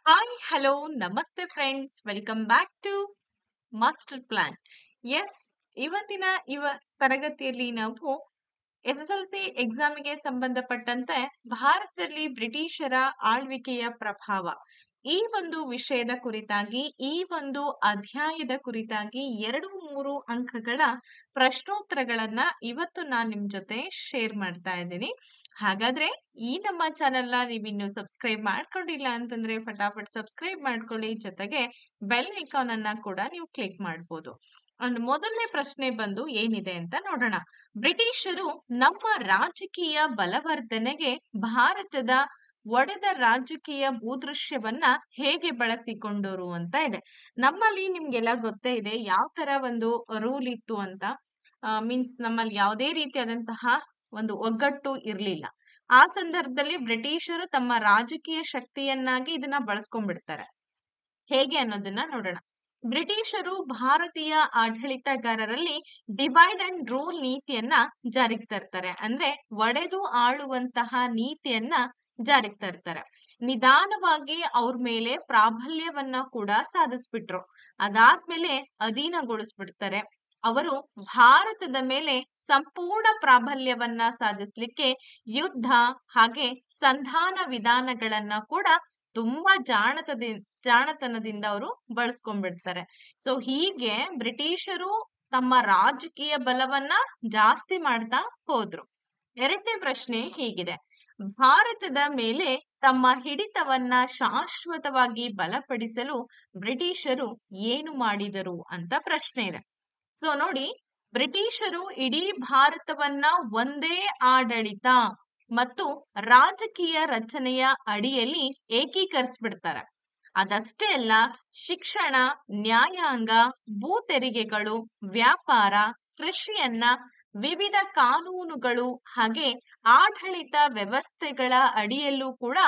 Hi, hello, ನಮಸ್ತೆ friends. Welcome back to master plan. Yes, ಇವತ್ತಿನ ತರಗತಿಯಲ್ಲಿ ನಾವು ಎಸ್ಎಸ್ಎಲ್ಸಿ ಎಕ್ಸಾಮಿಗೆ ಸಂಬಂಧಪಟ್ಟಂತೆ ಭಾರತದಲ್ಲಿ ಬ್ರಿಟಿಷರ ಆಳ್ವಿಕೆಯ ಪ್ರಭಾವ ಈ ಒಂದು ವಿಷಯದ ಕುರಿತಾಗಿ, ಈ ಒಂದು ಅಧ್ಯಾಯದ ಕುರಿತಾಗಿ 2-3 ಅಂಕಗಳ ಪ್ರಶ್ನೋತ್ತರಗಳನ್ನ ಇವತ್ತು ನಾನು ನಿಮ್ ಜೊತೆ ಶೇರ್ ಮಾಡ್ತಾ ಇದ್ದೀನಿ. ಹಾಗಾದ್ರೆ ಈ ನಮ್ಮ ಚಾನೆಲ್ನ ನೀವಿನ್ನು ಸಬ್ಸ್ಕ್ರೈಬ್ ಮಾಡ್ಕೊಂಡಿಲ್ಲ ಅಂತಂದ್ರೆ ಫಟಾಫಟ್ ಸಬ್ಸ್ಕ್ರೈಬ್ ಮಾಡ್ಕೊಳ್ಳಿ. ಜೊತೆಗೆ ಬೆಲ್ ಐಕಾನ್ ಅನ್ನ ಕೂಡ ನೀವು ಕ್ಲಿಕ್ ಮಾಡ್ಬೋದು. ಅಂಡ್ ಮೊದಲನೇ ಪ್ರಶ್ನೆ ಬಂದು ಏನಿದೆ ಅಂತ ನೋಡೋಣ. ಬ್ರಿಟಿಷರು ನಮ್ಮ ರಾಜಕೀಯ ಬಲವರ್ಧನೆಗೆ ಭಾರತದ ಒಡೆದ ರಾಜಕೀಯ ಭೂದೃಶ್ಯವನ್ನ ಹೇಗೆ ಬಳಸಿಕೊಂಡರು ಅಂತ ಇದೆ. ನಮ್ಮಲ್ಲಿ ನಿಮ್ಗೆಲ್ಲ ಗೊತ್ತೇ ಇದೆ ಯಾವ ತರ ಒಂದು ರೂಲ್ ಇತ್ತು ಅಂತ. ಮೀನ್ಸ್ ನಮ್ಮಲ್ಲಿ ಯಾವುದೇ ರೀತಿಯಾದಂತಹ ಒಂದು ಒಗ್ಗಟ್ಟು ಇರ್ಲಿಲ್ಲ. ಆ ಸಂದರ್ಭದಲ್ಲಿ ಬ್ರಿಟಿಷರು ತಮ್ಮ ರಾಜಕೀಯ ಶಕ್ತಿಯನ್ನಾಗಿ ಇದನ್ನ ಬಳಸ್ಕೊಂಡ್ಬಿಡ್ತಾರೆ. ಹೇಗೆ ಅನ್ನೋದನ್ನ ನೋಡೋಣ. ಬ್ರಿಟಿಷರು ಭಾರತೀಯ ಆಡಳಿತಗಾರರಲ್ಲಿ ಡಿವೈಡ್ ಅಂಡ್ ರೂಲ್ ನೀತಿಯನ್ನ ಜಾರಿಗೆ ತರ್ತಾರೆ. ಅಂದ್ರೆ ಒಡೆದು ಆಳುವಂತಹ ನೀತಿಯನ್ನ ಜಾರಿಗೆ ತರ್ತಾರೆ. ನಿಧಾನವಾಗಿ ಅವ್ರ ಮೇಲೆ ಪ್ರಾಬಲ್ಯವನ್ನ ಕೂಡ ಸಾಧಿಸ್ಬಿಟ್ರು. ಅದಾದ್ಮೇಲೆ ಅಧೀನಗೊಳಿಸ್ಬಿಡ್ತಾರೆ. ಅವರು ಭಾರತದ ಮೇಲೆ ಸಂಪೂರ್ಣ ಪ್ರಾಬಲ್ಯವನ್ನ ಸಾಧಿಸ್ಲಿಕ್ಕೆ ಯುದ್ಧ ಹಾಗೆ ಸಂಧಾನ ವಿಧಾನಗಳನ್ನ ಕೂಡ ತುಂಬಾ ಜಾಣತನದಿಂದ ಅವರು ಬಳಸ್ಕೊಂಡ್ಬಿಡ್ತಾರೆ. ಸೊ ಹೀಗೆ ಬ್ರಿಟಿಷರು ತಮ್ಮ ರಾಜಕೀಯ ಬಲವನ್ನ ಜಾಸ್ತಿ ಮಾಡ್ತಾ ಹೋದ್ರು. ಎರಡನೇ ಪ್ರಶ್ನೆ ಹೀಗಿದೆ: ಭಾರತದ ಮೇಲೆ ತಮ್ಮ ಹಿಡಿತವನ್ನ ಶಾಶ್ವತವಾಗಿ ಬಲಪಡಿಸಲು ಬ್ರಿಟಿಷರು ಏನು ಮಾಡಿದರು ಅಂತ ಪ್ರಶ್ನೆ ಇದೆ. ಸೊ ನೋಡಿ, ಬ್ರಿಟಿಷರು ಇಡೀ ಭಾರತವನ್ನ ಒಂದೇ ಆಡಳಿತ ಮತ್ತು ರಾಜಕೀಯ ರಚನೆಯ ಅಡಿಯಲ್ಲಿ ಏಕೀಕರಿಸ್ಬಿಡ್ತಾರೆ. ಅದಷ್ಟೇ ಅಲ್ಲ, ಶಿಕ್ಷಣ, ನ್ಯಾಯಾಂಗ, ಭೂ ತೆರಿಗೆಗಳು, ವ್ಯಾಪಾರ, ಕೃಷಿಯನ್ನ ವಿವಿಧ ಕಾನೂನುಗಳು ಹಾಗೆ ಆಡಳಿತ ವ್ಯವಸ್ಥೆಗಳ ಅಡಿಯಲ್ಲೂ ಕೂಡ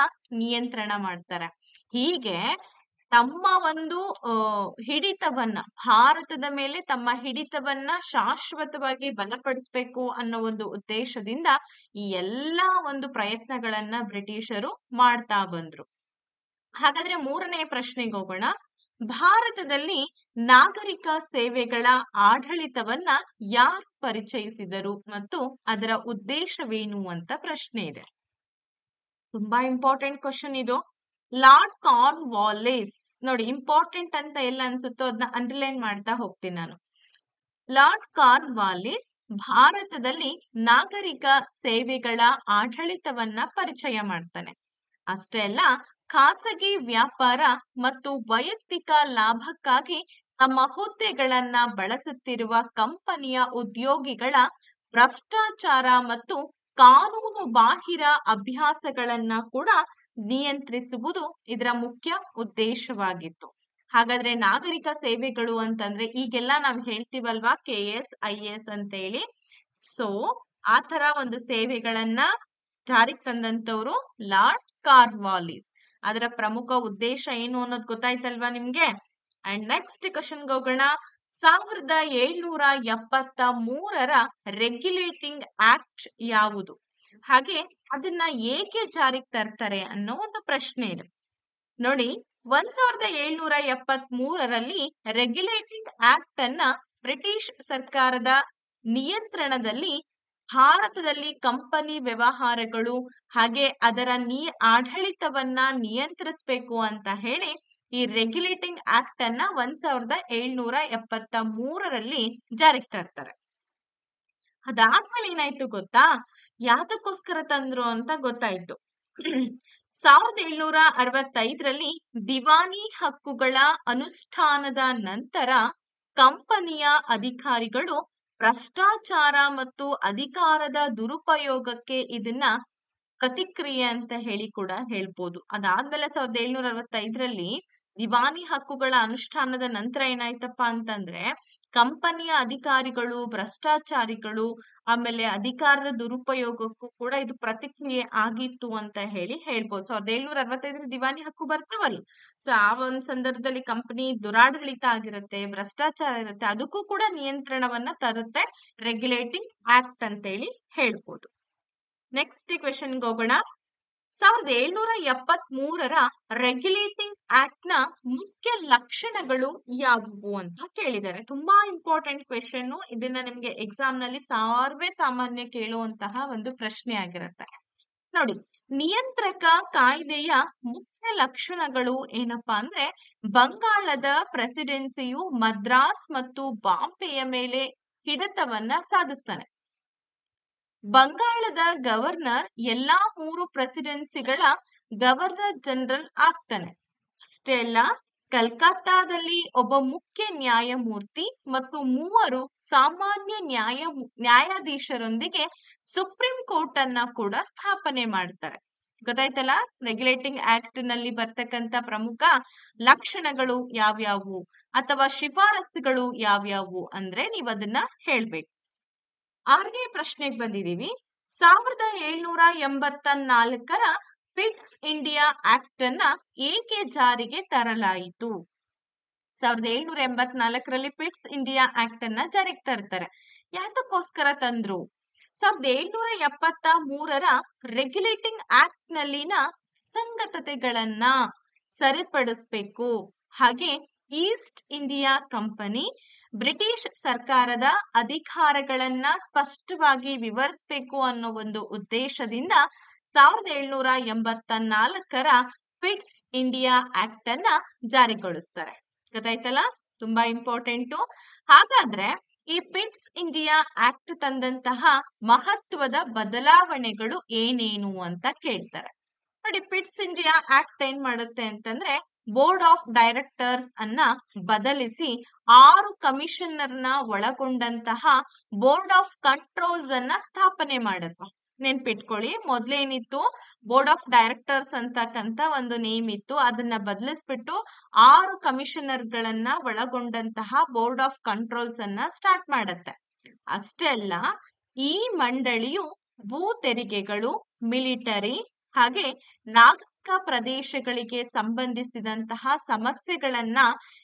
ನಿಯಂತ್ರಣ ಮಾಡ್ತಾರೆ. ಹೀಗೆ ತಮ್ಮ ಒಂದು ಹಿಡಿತವನ್ನ, ಭಾರತದ ಮೇಲೆ ತಮ್ಮ ಹಿಡಿತವನ್ನ ಶಾಶ್ವತವಾಗಿ ಬಲಪಡಿಸ್ಬೇಕು ಅನ್ನೋ ಒಂದು ಉದ್ದೇಶದಿಂದ ಈ ಎಲ್ಲಾ ಒಂದು ಪ್ರಯತ್ನಗಳನ್ನ ಬ್ರಿಟಿಷರು ಮಾಡ್ತಾ ಬಂದ್ರು. ಹಾಗಾದ್ರೆ ಮೂರನೇ ಪ್ರಶ್ನೆಗೆ ಹೋಗೋಣ. ಭಾರತದಲ್ಲಿ ನಾಗರಿಕ ಸೇವೆಗಳ ಆಡಳಿತವನ್ನ ಯಾರು ಪರಿಚಯಿಸಿದರು ಮತ್ತು ಅದರ ಉದ್ದೇಶವೇನು ಅಂತ ಪ್ರಶ್ನೆ ಇದೆ. ತುಂಬಾ ಇಂಪಾರ್ಟೆಂಟ್ ಕ್ವಶನ್ ಇದು. Lord corn Wallis. ನೋಡಿ, ಇಂಪಾರ್ಟೆಂಟ್ ಅಂತ ಎಲ್ಲ ಅನ್ಸುತ್ತೋ ಅದನ್ನ ಅಂಡರ್ಲೈನ್ ಮಾಡ್ತಾ ಹೋಗ್ತೀನಿ ನಾನು. ಲಾರ್ಡ್ ಕಾರ್ನ್ ವಾಲಿಸ್ ಭಾರತದಲ್ಲಿ ನಾಗರಿಕ ಸೇವೆಗಳ ಆಡಳಿತವನ್ನ ಪರಿಚಯ ಮಾಡ್ತಾನೆ. ಅಷ್ಟೇ ಅಲ್ಲ, ಖಾಸಗಿ ವ್ಯಾಪಾರ ಮತ್ತು ವೈಯಕ್ತಿಕ ಲಾಭಕ್ಕಾಗಿ ತಮ್ಮ ಹುದ್ದೆಗಳನ್ನ ಬಳಸುತ್ತಿರುವ ಕಂಪನಿಯ ಉದ್ಯೋಗಿಗಳ ಭ್ರಷ್ಟಾಚಾರ ಮತ್ತು ಕಾನೂನು ಬಾಹಿರ ಅಭ್ಯಾಸಗಳನ್ನ ಕೂಡ ನಿಯಂತ್ರಿಸುವುದು ಇದರ ಮುಖ್ಯ ಉದ್ದೇಶವಾಗಿತ್ತು. ಹಾಗಾದ್ರೆ ನಾಗರಿಕ ಸೇವೆಗಳು ಅಂತಂದ್ರೆ ಈಗೆಲ್ಲ ನಾವ್ ಹೇಳ್ತೀವಲ್ವಾ, KS IAS ಅಂತ ಹೇಳಿ. ಸೊ ಆ ತರ ಒಂದು ಸೇವೆಗಳನ್ನ ಜಾರಿಗೆ ತಂದಂತವ್ರು ಲಾರ್ಡ್ ಕಾರ್ನ್ವಾಲಿಸ್. ಅದರ ಪ್ರಮುಖ ಉದ್ದೇಶ ಏನು ಅನ್ನೋದು ಗೊತ್ತಾಯ್ತಲ್ವಾ ನಿಮ್ಗೆ? ಅಂಡ್ ನೆಕ್ಸ್ಟ್ ಕ್ವಶನ್ಗೆ ಹೋಗೋಣ. 1773ರ ರೆಗ್ಯುಲೇಟಿಂಗ್ ಆಕ್ಟ್ ಯಾವುದು? ಹಾಗೆ ಅದನ್ನ ಏಕೆ ಜಾರಿಗೆ ತರ್ತಾರೆ ಅನ್ನೋ ಒಂದು ಪ್ರಶ್ನೆ ಇದೆ. ನೋಡಿ, 1773ರಲ್ಲಿ ರೆಗ್ಯುಲೇಟಿಂಗ್ ಆಕ್ಟ್ ಅನ್ನ ಬ್ರಿಟಿಷ್ ಸರ್ಕಾರದ ನಿಯಂತ್ರಣದಲ್ಲಿ ಭಾರತದಲ್ಲಿ ಕಂಪನಿ ವ್ಯವಹಾರಗಳು ಹಾಗೆ ಅದರ ಆಡಳಿತವನ್ನ ನಿಯಂತ್ರಿಸಬೇಕು ಅಂತ ಹೇಳಿ ಈ ರೆಗ್ಯುಲೇಟಿಂಗ್ ಆಕ್ಟ್ ಅನ್ನ 1773ರಲ್ಲಿ ಜಾರಿಗೆ ತರ್ತಾರೆ. ಅದಾದ್ಮೇಲೆ ಏನಾಯ್ತು ಗೊತ್ತಾ? ಯಾತಕ್ಕೋಸ್ಕರ ತಂದ್ರು ಅಂತ ಗೊತ್ತಾಯ್ತು. 1765ರಲ್ಲಿ ದಿವಾನಿ ಹಕ್ಕುಗಳ ಅನುಷ್ಠಾನದ ನಂತರ ಕಂಪನಿಯ ಅಧಿಕಾರಿಗಳು ಭ್ರಷ್ಟಾಚಾರ ಮತ್ತು ಅಧಿಕಾರದ ದುರುಪಯೋಗಕ್ಕೆ ಇದನ್ನ ಪ್ರತಿಕ್ರಿಯೆ ಅಂತ ಹೇಳಿ ಕೂಡ ಹೇಳ್ಬೋದು. ಅದಾದ್ಮೇಲೆ 1765ರಲ್ಲಿ ದಿವಾನಿ ಹಕ್ಕುಗಳ ಅನುಷ್ಠಾನದ ನಂತರ ಏನಾಯ್ತಪ್ಪ ಅಂತಂದ್ರೆ ಕಂಪನಿಯ ಅಧಿಕಾರಿಗಳು, ಭ್ರಷ್ಟಾಚಾರಿಗಳು, ಆಮೇಲೆ ಅಧಿಕಾರದ ದುರುಪಯೋಗಕ್ಕೂ ಕೂಡ ಇದು ಪ್ರತಿಕ್ರಿಯೆ ಆಗಿತ್ತು ಅಂತ ಹೇಳಿ ಹೇಳ್ಬೋದು. 1765 ದಿವಾನಿ ಹಕ್ಕು ಬರ್ತಾವಲ್ಲ, ಸೊ ಆ ಒಂದ್ ಸಂದರ್ಭದಲ್ಲಿ ಕಂಪನಿ ದುರಾಡಳಿತ ಆಗಿರುತ್ತೆ, ಭ್ರಷ್ಟಾಚಾರ ಇರುತ್ತೆ, ಅದಕ್ಕೂ ಕೂಡ ನಿಯಂತ್ರಣವನ್ನ ತರುತ್ತೆ ರೆಗ್ಯುಲೇಟಿಂಗ್ ಆಕ್ಟ್ ಅಂತ ಹೇಳಿ ಹೇಳ್ಬೋದು. ನೆಕ್ಸ್ಟ್ ಕ್ವೆಶನ್ಗೆ ಹೋಗೋಣ. 1773ರ ರೆಗ್ಯುಲೇಟಿಂಗ್ ಆಕ್ಟ್ ನ ಮುಖ್ಯ ಲಕ್ಷಣಗಳು ಯಾವುವು ಅಂತ ಕೇಳಿದ್ದಾರೆ. ತುಂಬಾ ಇಂಪಾರ್ಟೆಂಟ್ ಕ್ವೆಶನ್. ಇದನ್ನ ನಿಮ್ಗೆ ಎಕ್ಸಾಮ್ ನಲ್ಲಿ ಸರ್ವೇ ಸಾಮಾನ್ಯ ಕೇಳುವಂತಹ ಒಂದು ಪ್ರಶ್ನೆ ಆಗಿರುತ್ತೆ. ನೋಡಿ, ನಿಯಂತ್ರಕ ಕಾಯ್ದೆಯ ಮುಖ್ಯ ಲಕ್ಷಣಗಳು ಏನಪ್ಪಾ ಅಂದ್ರೆ, ಬಂಗಾಳದ ಪ್ರೆಸಿಡೆನ್ಸಿಯು ಮದ್ರಾಸ್ ಮತ್ತು ಬಾಂಬೆಯ ಮೇಲೆ ಹಿಡಿತವನ್ನ ಸಾಧಿಸ್ತಾನೆ. ಬಂಗಾಳದ ಗವರ್ನರ್ ಎಲ್ಲಾ 3 ಪ್ರೆಸಿಡೆನ್ಸಿಗಳ ಗವರ್ನರ್ ಜನರಲ್ ಆಗ್ತಾನೆ. ಅಷ್ಟೇ ಅಲ್ಲ, ಕಲ್ಕತ್ತಾದಲ್ಲಿ ಒಬ್ಬ ಮುಖ್ಯ ನ್ಯಾಯಮೂರ್ತಿ ಮತ್ತು 3 ಸಾಮಾನ್ಯ ನ್ಯಾಯಾಧೀಶರೊಂದಿಗೆ ಸುಪ್ರೀಂ ಕೋರ್ಟ್ ಅನ್ನ ಕೂಡ ಸ್ಥಾಪನೆ ಮಾಡ್ತಾರೆ. ಗೊತ್ತಾಯ್ತಲ್ಲ, ರೆಗ್ಯುಲೇಟಿಂಗ್ ಆಕ್ಟ್ ನಲ್ಲಿ ಬರ್ತಕ್ಕಂತ ಪ್ರಮುಖ ಲಕ್ಷಣಗಳು ಯಾವ್ಯಾವು ಅಥವಾ ಶಿಫಾರಸುಗಳು ಯಾವ್ಯಾವು ಅಂದ್ರೆ ನೀವ್ ಅದನ್ನ ಹೇಳ್ಬೇಕು. 6ನೇ ಪ್ರಶ್ನೆಗೆ ಬಂದಿದೀವಿ. 1784ರ ಪಿಟ್ಸ್ ಇಂಡಿಯಾ ಆಕ್ಟ್ ಅನ್ನ ಏಕೆ ಜಾರಿಗೆ ತರಲಾಯಿತು? 1784ರಲ್ಲಿ ಪಿಟ್ಸ್ ಇಂಡಿಯಾ ಆಕ್ಟ್ ಅನ್ನ ಜಾರಿಗೆ ತರ್ತಾರೆ. ಯಾತಕ್ಕೋಸ್ಕರ ತಂದ್ರು? 1773ರ ರೆಗ್ಯುಲೇಟಿಂಗ್ ಆಕ್ಟ್ ನಲ್ಲಿನ ಸಂಗತತೆಗಳನ್ನ ಸರಿಪಡಿಸಬೇಕು. ಹಾಗೆ ಈಸ್ಟ್ ಇಂಡಿಯಾ ಕಂಪನಿ ಬ್ರಿಟಿಷ್ ಸರ್ಕಾರದ ಅಧಿಕಾರಗಳನ್ನ ಸ್ಪಷ್ಟವಾಗಿ ವಿವರಿಸಬೇಕು ಅನ್ನೋ ಒಂದು ಉದ್ದೇಶದಿಂದ 1784ರ ಪಿಟ್ಸ್ ಇಂಡಿಯಾ ಆಕ್ಟ್ ಅನ್ನ ಜಾರಿಗೊಳಿಸ್ತಾರೆ. ಗೊತ್ತಾಯ್ತಲ್ಲ, ತುಂಬಾ ಇಂಪಾರ್ಟೆಂಟು. ಹಾಗಾದ್ರೆ ಈ ಪಿಟ್ಸ್ ಇಂಡಿಯಾ ಆಕ್ಟ್ ತಂದಂತಹ ಮಹತ್ವದ ಬದಲಾವಣೆಗಳು ಏನೇನು ಅಂತ ಕೇಳ್ತಾರೆ. ನೋಡಿ, ಪಿಟ್ಸ್ ಇಂಡಿಯಾ ಆಕ್ಟ್ ಏನ್ ಮಾಡುತ್ತೆ ಅಂತಂದ್ರೆ, ಬೋರ್ಡ್ ಆಫ್ ಡೈರೆಕ್ಟರ್ಸ್ ಅನ್ನ ಬದಲಿಸಿ 6 ಕಮಿಷನರ್ನ ಒಳಗೊಂಡಂತಹ ಬೋರ್ಡ್ ಆಫ್ ಕಂಟ್ರೋಲ್ಸ್ ಅನ್ನ ಸ್ಥಾಪನೆ ಮಾಡುತ್ತೆ. ನೆನ್ಪಿಟ್ಕೊಳ್ಳಿ, ಮೊದ್ಲೇನಿತ್ತು ಬೋರ್ಡ್ ಆಫ್ ಡೈರೆಕ್ಟರ್ಸ್ ಅಂತಕ್ಕಂತ ಒಂದು ನೇಮ್ ಇತ್ತು, ಅದನ್ನ ಬದಲಿಸ್ಬಿಟ್ಟು 6 ಕಮಿಷನರ್ ಗಳನ್ನ ಒಳಗೊಂಡಂತಹ ಬೋರ್ಡ್ ಆಫ್ ಕಂಟ್ರೋಲ್ಸ್ ಅನ್ನ ಸ್ಟಾರ್ಟ್ ಮಾಡುತ್ತೆ. ಅಷ್ಟೇ ಅಲ್ಲ, ಈ ಮಂಡಳಿಯು ಭೂ ತೆರಿಗೆಗಳು, ಮಿಲಿಟರಿ ಹಾಗೆ ನಾಗರಿಕ ಪ್ರದೇಶಗಳಿಗೆ ಸಂಬಂಧಿಸಿದಂತಹ ಸಮಸ್ಯೆಗಳನ್ನ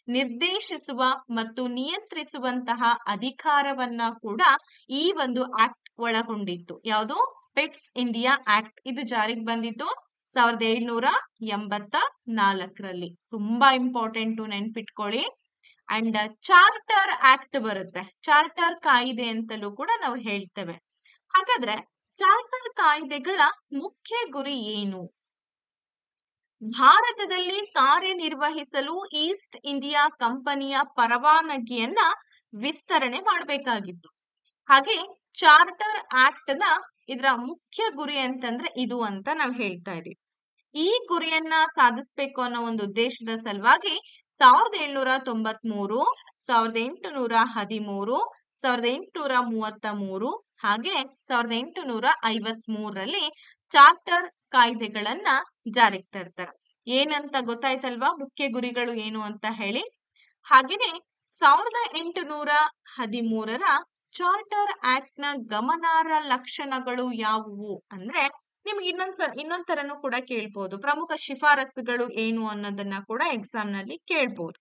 ನಿರ್ದೇಶಿಸುವ ಮತ್ತು ನಿಯಂತ್ರಿಸುವಂತಹ ಅಧಿಕಾರವನ್ನ ಕೂಡ ಈ ಒಂದು ಆಕ್ಟ್ ಒಳಗೊಂಡಿತ್ತು. ಯಾವುದು? Pits India act. ಇದು ಜಾರಿಗೆ ಬಂದಿದ್ದು 1784ರಲ್ಲಿ. ತುಂಬಾ ಇಂಪಾರ್ಟೆಂಟ್, ನೆನ್ಪಿಟ್ಕೊಳ್ಳಿ. ಅಂಡ್ ಚಾರ್ಟರ್ ಆಕ್ಟ್ ಬರುತ್ತೆ. ಚಾರ್ಟರ್ ಕಾಯ್ದೆ ಅಂತಲೂ ಕೂಡ ನಾವು ಹೇಳ್ತೇವೆ. ಹಾಗಾದ್ರೆ ಚಾರ್ಟರ್ ಕಾಯ್ದೆಗಳ ಮುಖ್ಯ ಗುರಿ ಏನು? ಭಾರತದಲ್ಲಿ ಕಾರ್ಯನಿರ್ವಹಿಸಲು ಈಸ್ಟ್ ಇಂಡಿಯಾ ಕಂಪನಿಯ ಪರವಾನಗಿಯನ್ನ ವಿಸ್ತರಣೆ ಮಾಡಬೇಕಾಗಿತ್ತು. ಹಾಗೆ ಚಾರ್ಟರ್ ಆಕ್ಟ್ ನ ಇದರ ಮುಖ್ಯ ಗುರಿ ಅಂತಂದ್ರೆ ಇದು ಅಂತ ನಾವು ಹೇಳ್ತಾ ಇದೀವಿ. ಈ ಗುರಿಯನ್ನ ಸಾಧಿಸಬೇಕು ಅನ್ನೋ ಒಂದು ಉದ್ದೇಶದ ಸಲುವಾಗಿ 1793, 1813, 1833 ಹಾಗೆ 1853ರಲ್ಲಿ ಚಾರ್ಟರ್ ಕಾಯ್ದೆಗಳನ್ನ ಜಾರಿಗೆ ತರ್ತಾರೆ. ಏನಂತ ಗೊತ್ತಾಯ್ತಲ್ವಾ, ಮುಖ್ಯ ಗುರಿಗಳು ಏನು ಅಂತ ಹೇಳಿ. ಹಾಗೇನೆ 1813ರ ಚಾರ್ಟರ್ ಆಕ್ಟ್ ನ ಗಮನಾರ್ಹ ಲಕ್ಷಣಗಳು ಯಾವುವು ಅಂದ್ರೆ, ನಿಮ್ಗೆ ಇನ್ನೊಂದ್ ತರನು ಕೂಡ ಕೇಳ್ಬೋದು. ಪ್ರಮುಖ ಶಿಫಾರಸುಗಳು ಏನು ಅನ್ನೋದನ್ನ ಕೂಡ ಎಕ್ಸಾಮ್ ನಲ್ಲಿ ಕೇಳ್ಬೋದು.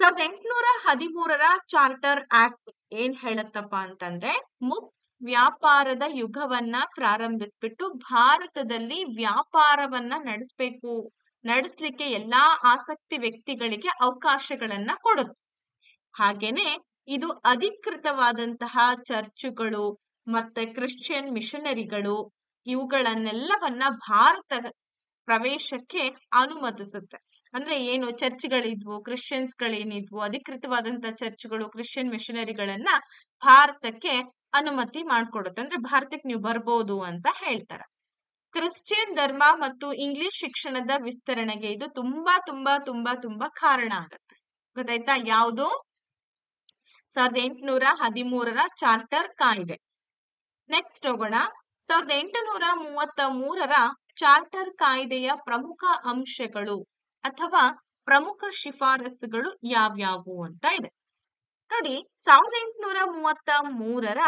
1813ರ ಚಾರ್ಟರ್ ಆಕ್ಟ್ ಏನ್ ಹೇಳತ್ತಪ್ಪ ಅಂತಂದ್ರೆ, ಮುಕ್ತ ವ್ಯಾಪಾರದ ಯುಗವನ್ನ ಪ್ರಾರಂಭಿಸ್ಬಿಟ್ಟು ಭಾರತದಲ್ಲಿ ವ್ಯಾಪಾರವನ್ನ ನಡೆಸಲಿಕ್ಕೆ ಎಲ್ಲಾ ಆಸಕ್ತಿ ವ್ಯಕ್ತಿಗಳಿಗೆ ಅವಕಾಶಗಳನ್ನ ಕೊಡುತ್ತೆ. ಹಾಗೇನೆ ಇದು ಅಧಿಕೃತವಾದಂತಹ ಚರ್ಚುಗಳು ಮತ್ತೆ ಕ್ರಿಶ್ಚಿಯನ್ ಮಿಷನರಿಗಳು ಇವುಗಳನ್ನೆಲ್ಲವನ್ನ ಭಾರತ ಪ್ರವೇಶಕ್ಕೆ ಅನುಮತಿಸುತ್ತೆ. ಅಂದ್ರೆ ಏನು, ಚರ್ಚ್ಗಳಿದ್ವು, ಕ್ರಿಶ್ಚಿಯನ್ಸ್ ಗಳೇನಿದ್ವು, ಅಧಿಕೃತವಾದಂತಹ ಚರ್ಚ್ಗಳು, ಕ್ರಿಶ್ಚಿಯನ್ ಮಿಷನರಿಗಳನ್ನ ಭಾರತಕ್ಕೆ ಅನುಮತಿ ಮಾಡ್ಕೊಡುತ್ತೆ. ಅಂದ್ರೆ ಭಾರತಕ್ಕೆ ನೀವು ಬರ್ಬೋದು ಅಂತ ಹೇಳ್ತಾರೆ. ಕ್ರಿಶ್ಚಿಯನ್ ಧರ್ಮ ಮತ್ತು ಇಂಗ್ಲಿಷ್ ಶಿಕ್ಷಣದ ವಿಸ್ತರಣೆಗೆ ಇದು ತುಂಬಾ ತುಂಬಾ ತುಂಬಾ ತುಂಬಾ ಕಾರಣ ಆಗುತ್ತೆ. ಗೊತ್ತಾಯ್ತಾ? ಯಾವುದು? 1813ರ ಚಾರ್ಟರ್ ಕಾಯ್ದೆ. ನೆಕ್ಸ್ಟ್ ಹೋಗೋಣ. 1833ರ ಚಾರ್ಟರ್ ಕಾಯ್ದೆಯ ಪ್ರಮುಖ ಅಂಶಗಳು ಅಥವಾ ಪ್ರಮುಖ ಶಿಫಾರಸುಗಳು ಯಾವ್ಯಾವು ಅಂತ ಇದೆ ನೋಡಿ. 1833ರ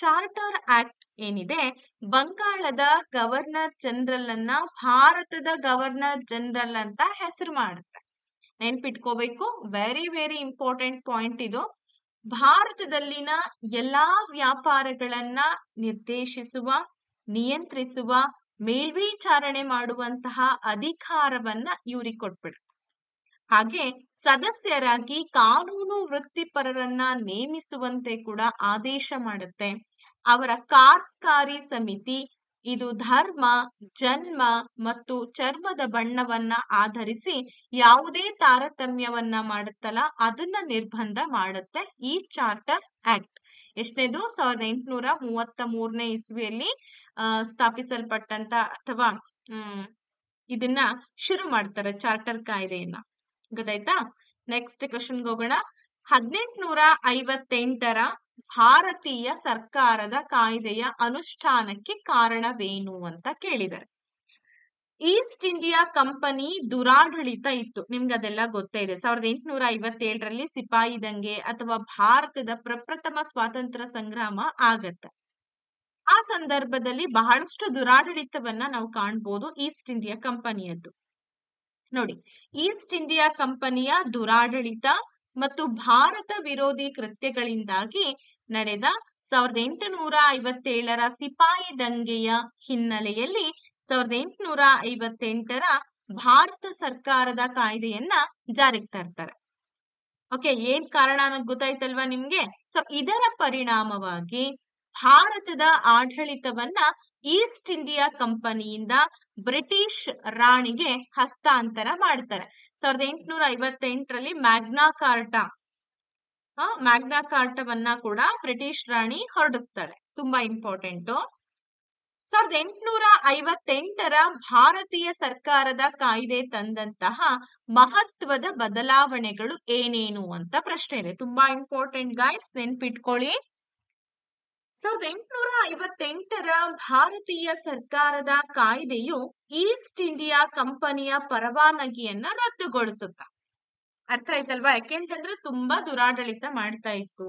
ಚಾರ್ಟರ್ ಆಕ್ಟ್ ಏನಿದೆ, ಬಂಗಾಳದ ಗವರ್ನರ್ ಜನರಲ್ ಅನ್ನ ಭಾರತದ ಗವರ್ನರ್ ಜನರಲ್ ಅಂತ ಹೆಸರು ಮಾಡುತ್ತೆ. ನೆನ್ಪಿಟ್ಕೋಬೇಕು, ವೆರಿ ವೆರಿ ಇಂಪಾರ್ಟೆಂಟ್ ಪಾಯಿಂಟ್ ಇದು. ಭಾರತದಲ್ಲಿನ ಎಲ್ಲಾ ವ್ಯಾಪಾರಗಳನ್ನ ನಿರ್ದೇಶಿಸುವ, ನಿಯಂತ್ರಿಸುವ ಮೇಲ್ವಿಚಾರಣೆ ಮಾಡುವಂತಹ ಅಧಿಕಾರವನ್ನ ಇವ್ರಿಗೆ ಕೊಟ್ಬಿಡ್ತಾರೆ. ಹಾಗೆ ಸದಸ್ಯರಾಗಿ ಕಾನೂನು ವೃತ್ತಿಪರರನ್ನ ನೇಮಿಸುವಂತೆ ಕೂಡ ಆದೇಶ ಮಾಡುತ್ತೆ. ಅವರ ಕಾರ್ಯಕಾರಿ ಸಮಿತಿ ಇದು ಧರ್ಮ, ಜನ್ಮ ಮತ್ತು ಚರ್ಮದ ಬಣ್ಣವನ್ನ ಆಧರಿಸಿ ಯಾವುದೇ ತಾರತಮ್ಯವನ್ನ ಮಾಡುತ್ತಲ್ಲ ಅದನ್ನ ನಿರ್ಬಂಧ ಮಾಡುತ್ತೆ ಈ ಚಾರ್ಟರ್ ಆಕ್ಟ್. ಎಷ್ಟನೇದು? 1833 ಇಸ್ವಿಯಲ್ಲಿ ಸ್ಥಾಪಿಸಲ್ಪಟ್ಟಂತ ಅಥವಾ ಇದನ್ನ ಶುರು ಮಾಡ್ತಾರೆ ಚಾರ್ಟರ್ ಕಾಯ್ದೆಯನ್ನ. ಗೊತ್ತಾಯ್ತಾ? ನೆಕ್ಸ್ಟ್ ಕ್ವಶನ್ಗೆ ಹೋಗೋಣ. 1858 ಭಾರತೀಯ ಸರ್ಕಾರದ ಕಾಯ್ದೆಯ ಅನುಷ್ಠಾನಕ್ಕೆ ಕಾರಣವೇನು ಅಂತ ಕೇಳಿದ್ದಾರೆ. ಈಸ್ಟ್ ಇಂಡಿಯಾ ಕಂಪನಿ ದುರಾಡಳಿತ ಇತ್ತು, ನಿಮ್ಗೆ ಅದೆಲ್ಲ ಗೊತ್ತೇ ಇದೆ. 1857 ಸಿಪಾಯಿ ದಂಗೆ ಅಥವಾ ಭಾರತದ ಪ್ರಪ್ರಥಮ ಸ್ವಾತಂತ್ರ್ಯ ಸಂಗ್ರಾಮ ಆಗತ್ತೆ. ಆ ಸಂದರ್ಭದಲ್ಲಿ ಬಹಳಷ್ಟು ದುರಾಡಳಿತವನ್ನ ನಾವು ಕಾಣ್ಬೋದು ಈಸ್ಟ್ ಇಂಡಿಯಾ ಕಂಪನಿಯದ್ದು. ನೋಡಿ, ಈಸ್ಟ್ ಇಂಡಿಯಾ ಕಂಪನಿಯ ದುರಾಡಳಿತ ಮತ್ತು ಭಾರತ ವಿರೋಧಿ ಕೃತ್ಯಗಳಿಂದಾಗಿ ನಡೆದ 1857 ಸಿಪಾಯಿ ದಂಗೆಯ ಹಿನ್ನೆಲೆಯಲ್ಲಿ 1858 ಭಾರತ ಸರ್ಕಾರದ ಕಾಯ್ದೆಯನ್ನ ಜಾರಿಗೆ ತರ್ತಾರೆ. ಓಕೆ, ಏನ್ ಕಾರಣ ಅನ್ನೋದು ಗೊತ್ತಾಯ್ತಲ್ವಾ ನಿಮ್ಗೆ? ಸೊ ಇದರ ಪರಿಣಾಮವಾಗಿ ಭಾರತದ ಆಡಳಿತವನ್ನ ಈಸ್ಟ್ ಇಂಡಿಯಾ ಕಂಪನಿಯಿಂದ ಬ್ರಿಟಿಷ್ ರಾಣಿಗೆ ಹಸ್ತಾಂತರ ಮಾಡ್ತಾರೆ. 1858 ಮ್ಯಾಗ್ನಾ ಕಾರ್ಟಾವನ್ನ ಕೂಡ ಬ್ರಿಟಿಷ್ ರಾಣಿ ಹೊರಡಿಸ್ತಾಳೆ. ತುಂಬಾ ಇಂಪಾರ್ಟೆಂಟ್. 1858 ಭಾರತೀಯ ಸರ್ಕಾರದ ಕಾಯ್ದೆ ತಂದಂತಹ ಮಹತ್ವದ ಬದಲಾವಣೆಗಳು ಏನೇನು ಅಂತ ಪ್ರಶ್ನೆ ಇದೆ. ತುಂಬಾ ಇಂಪಾರ್ಟೆಂಟ್ ಗೈಸ್, ನೆನ್ಪಿಟ್ಕೊಳ್ಳಿ. 1858 ಭಾರತೀಯ ಸರ್ಕಾರದ ಕಾಯ್ದೆಯು ಈಸ್ಟ್ ಇಂಡಿಯಾ ಕಂಪನಿಯ ಪರವಾನಗಿಯನ್ನ ರದ್ದುಗೊಳಿಸುತ್ತ. ಅರ್ಥ ಆಯ್ತಲ್ವಾ? ಯಾಕೆಂತಂದ್ರೆ ತುಂಬಾ ದುರಾಡಳಿತ ಮಾಡ್ತಾ ಇತ್ತು,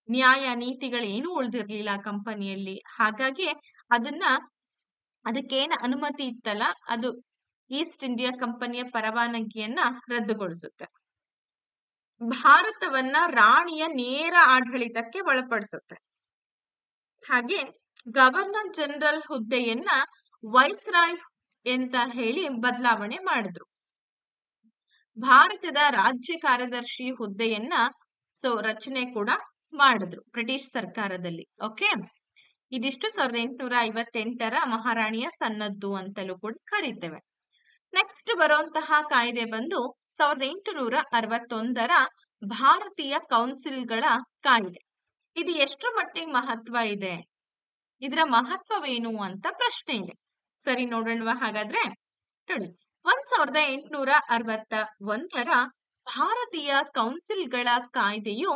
ನ್ಯಾಯ ನೀತಿಗಳೇನು ಉಳಿದಿರ್ಲಿಲ್ಲ ಕಂಪನಿಯಲ್ಲಿ. ಹಾಗಾಗಿ ಅದಕ್ಕೇನು ಅನುಮತಿ ಇತ್ತಲ್ಲ ಅದು ಈಸ್ಟ್ ಇಂಡಿಯಾ ಕಂಪನಿಯ ಪರವಾನಗಿಯನ್ನ ರದ್ದುಗೊಳಿಸುತ್ತೆ. ಭಾರತವನ್ನ ರಾಣಿಯ ನೇರ ಆಡಳಿತಕ್ಕೆ ಒಳಪಡಿಸುತ್ತೆ. ಹಾಗೆ ಗವರ್ನರ್ ಜನರಲ್ ಹುದ್ದೆಯನ್ನ ವೈಸ್ರಾಯ್ ಅಂತ ಹೇಳಿ ಬದಲಾವಣೆ ಮಾಡಿದ್ರು. ಭಾರತದ ರಾಜ್ಯ ಕಾರ್ಯದರ್ಶಿ ಹುದ್ದೆಯನ್ನ ರಚನೆ ಕೂಡ ಮಾಡಿದ್ರು ಬ್ರಿಟಿಷ್ ಸರ್ಕಾರದಲ್ಲಿ. ಓಕೆ, ಇದಿಷ್ಟು 1858 ಮಹಾರಾಣಿಯ ಸನ್ನದ್ದು ಅಂತಲೂ ಕೂಡ ಕರೀತೇವೆ. ನೆಕ್ಸ್ಟ್ ಬರುವಂತಹ ಕಾಯ್ದೆ ಬಂದು 1861 ಭಾರತೀಯ ಕೌನ್ಸಿಲ್ಗಳ ಕಾಯ್ದೆ. ಇದು ಎಷ್ಟು ಮಟ್ಟಿಗೆ ಮಹತ್ವ ಇದೆ, ಇದರ ಮಹತ್ವವೇನು ಅಂತ ಪ್ರಶ್ನೆ ಇದೆ. ಸರಿ, ನೋಡೋಣವಾ? ಹಾಗಾದ್ರೆ ನೋಡಿ, 1861 ಭಾರತೀಯ ಕೌನ್ಸಿಲ್ಗಳ ಕಾಯ್ದೆಯು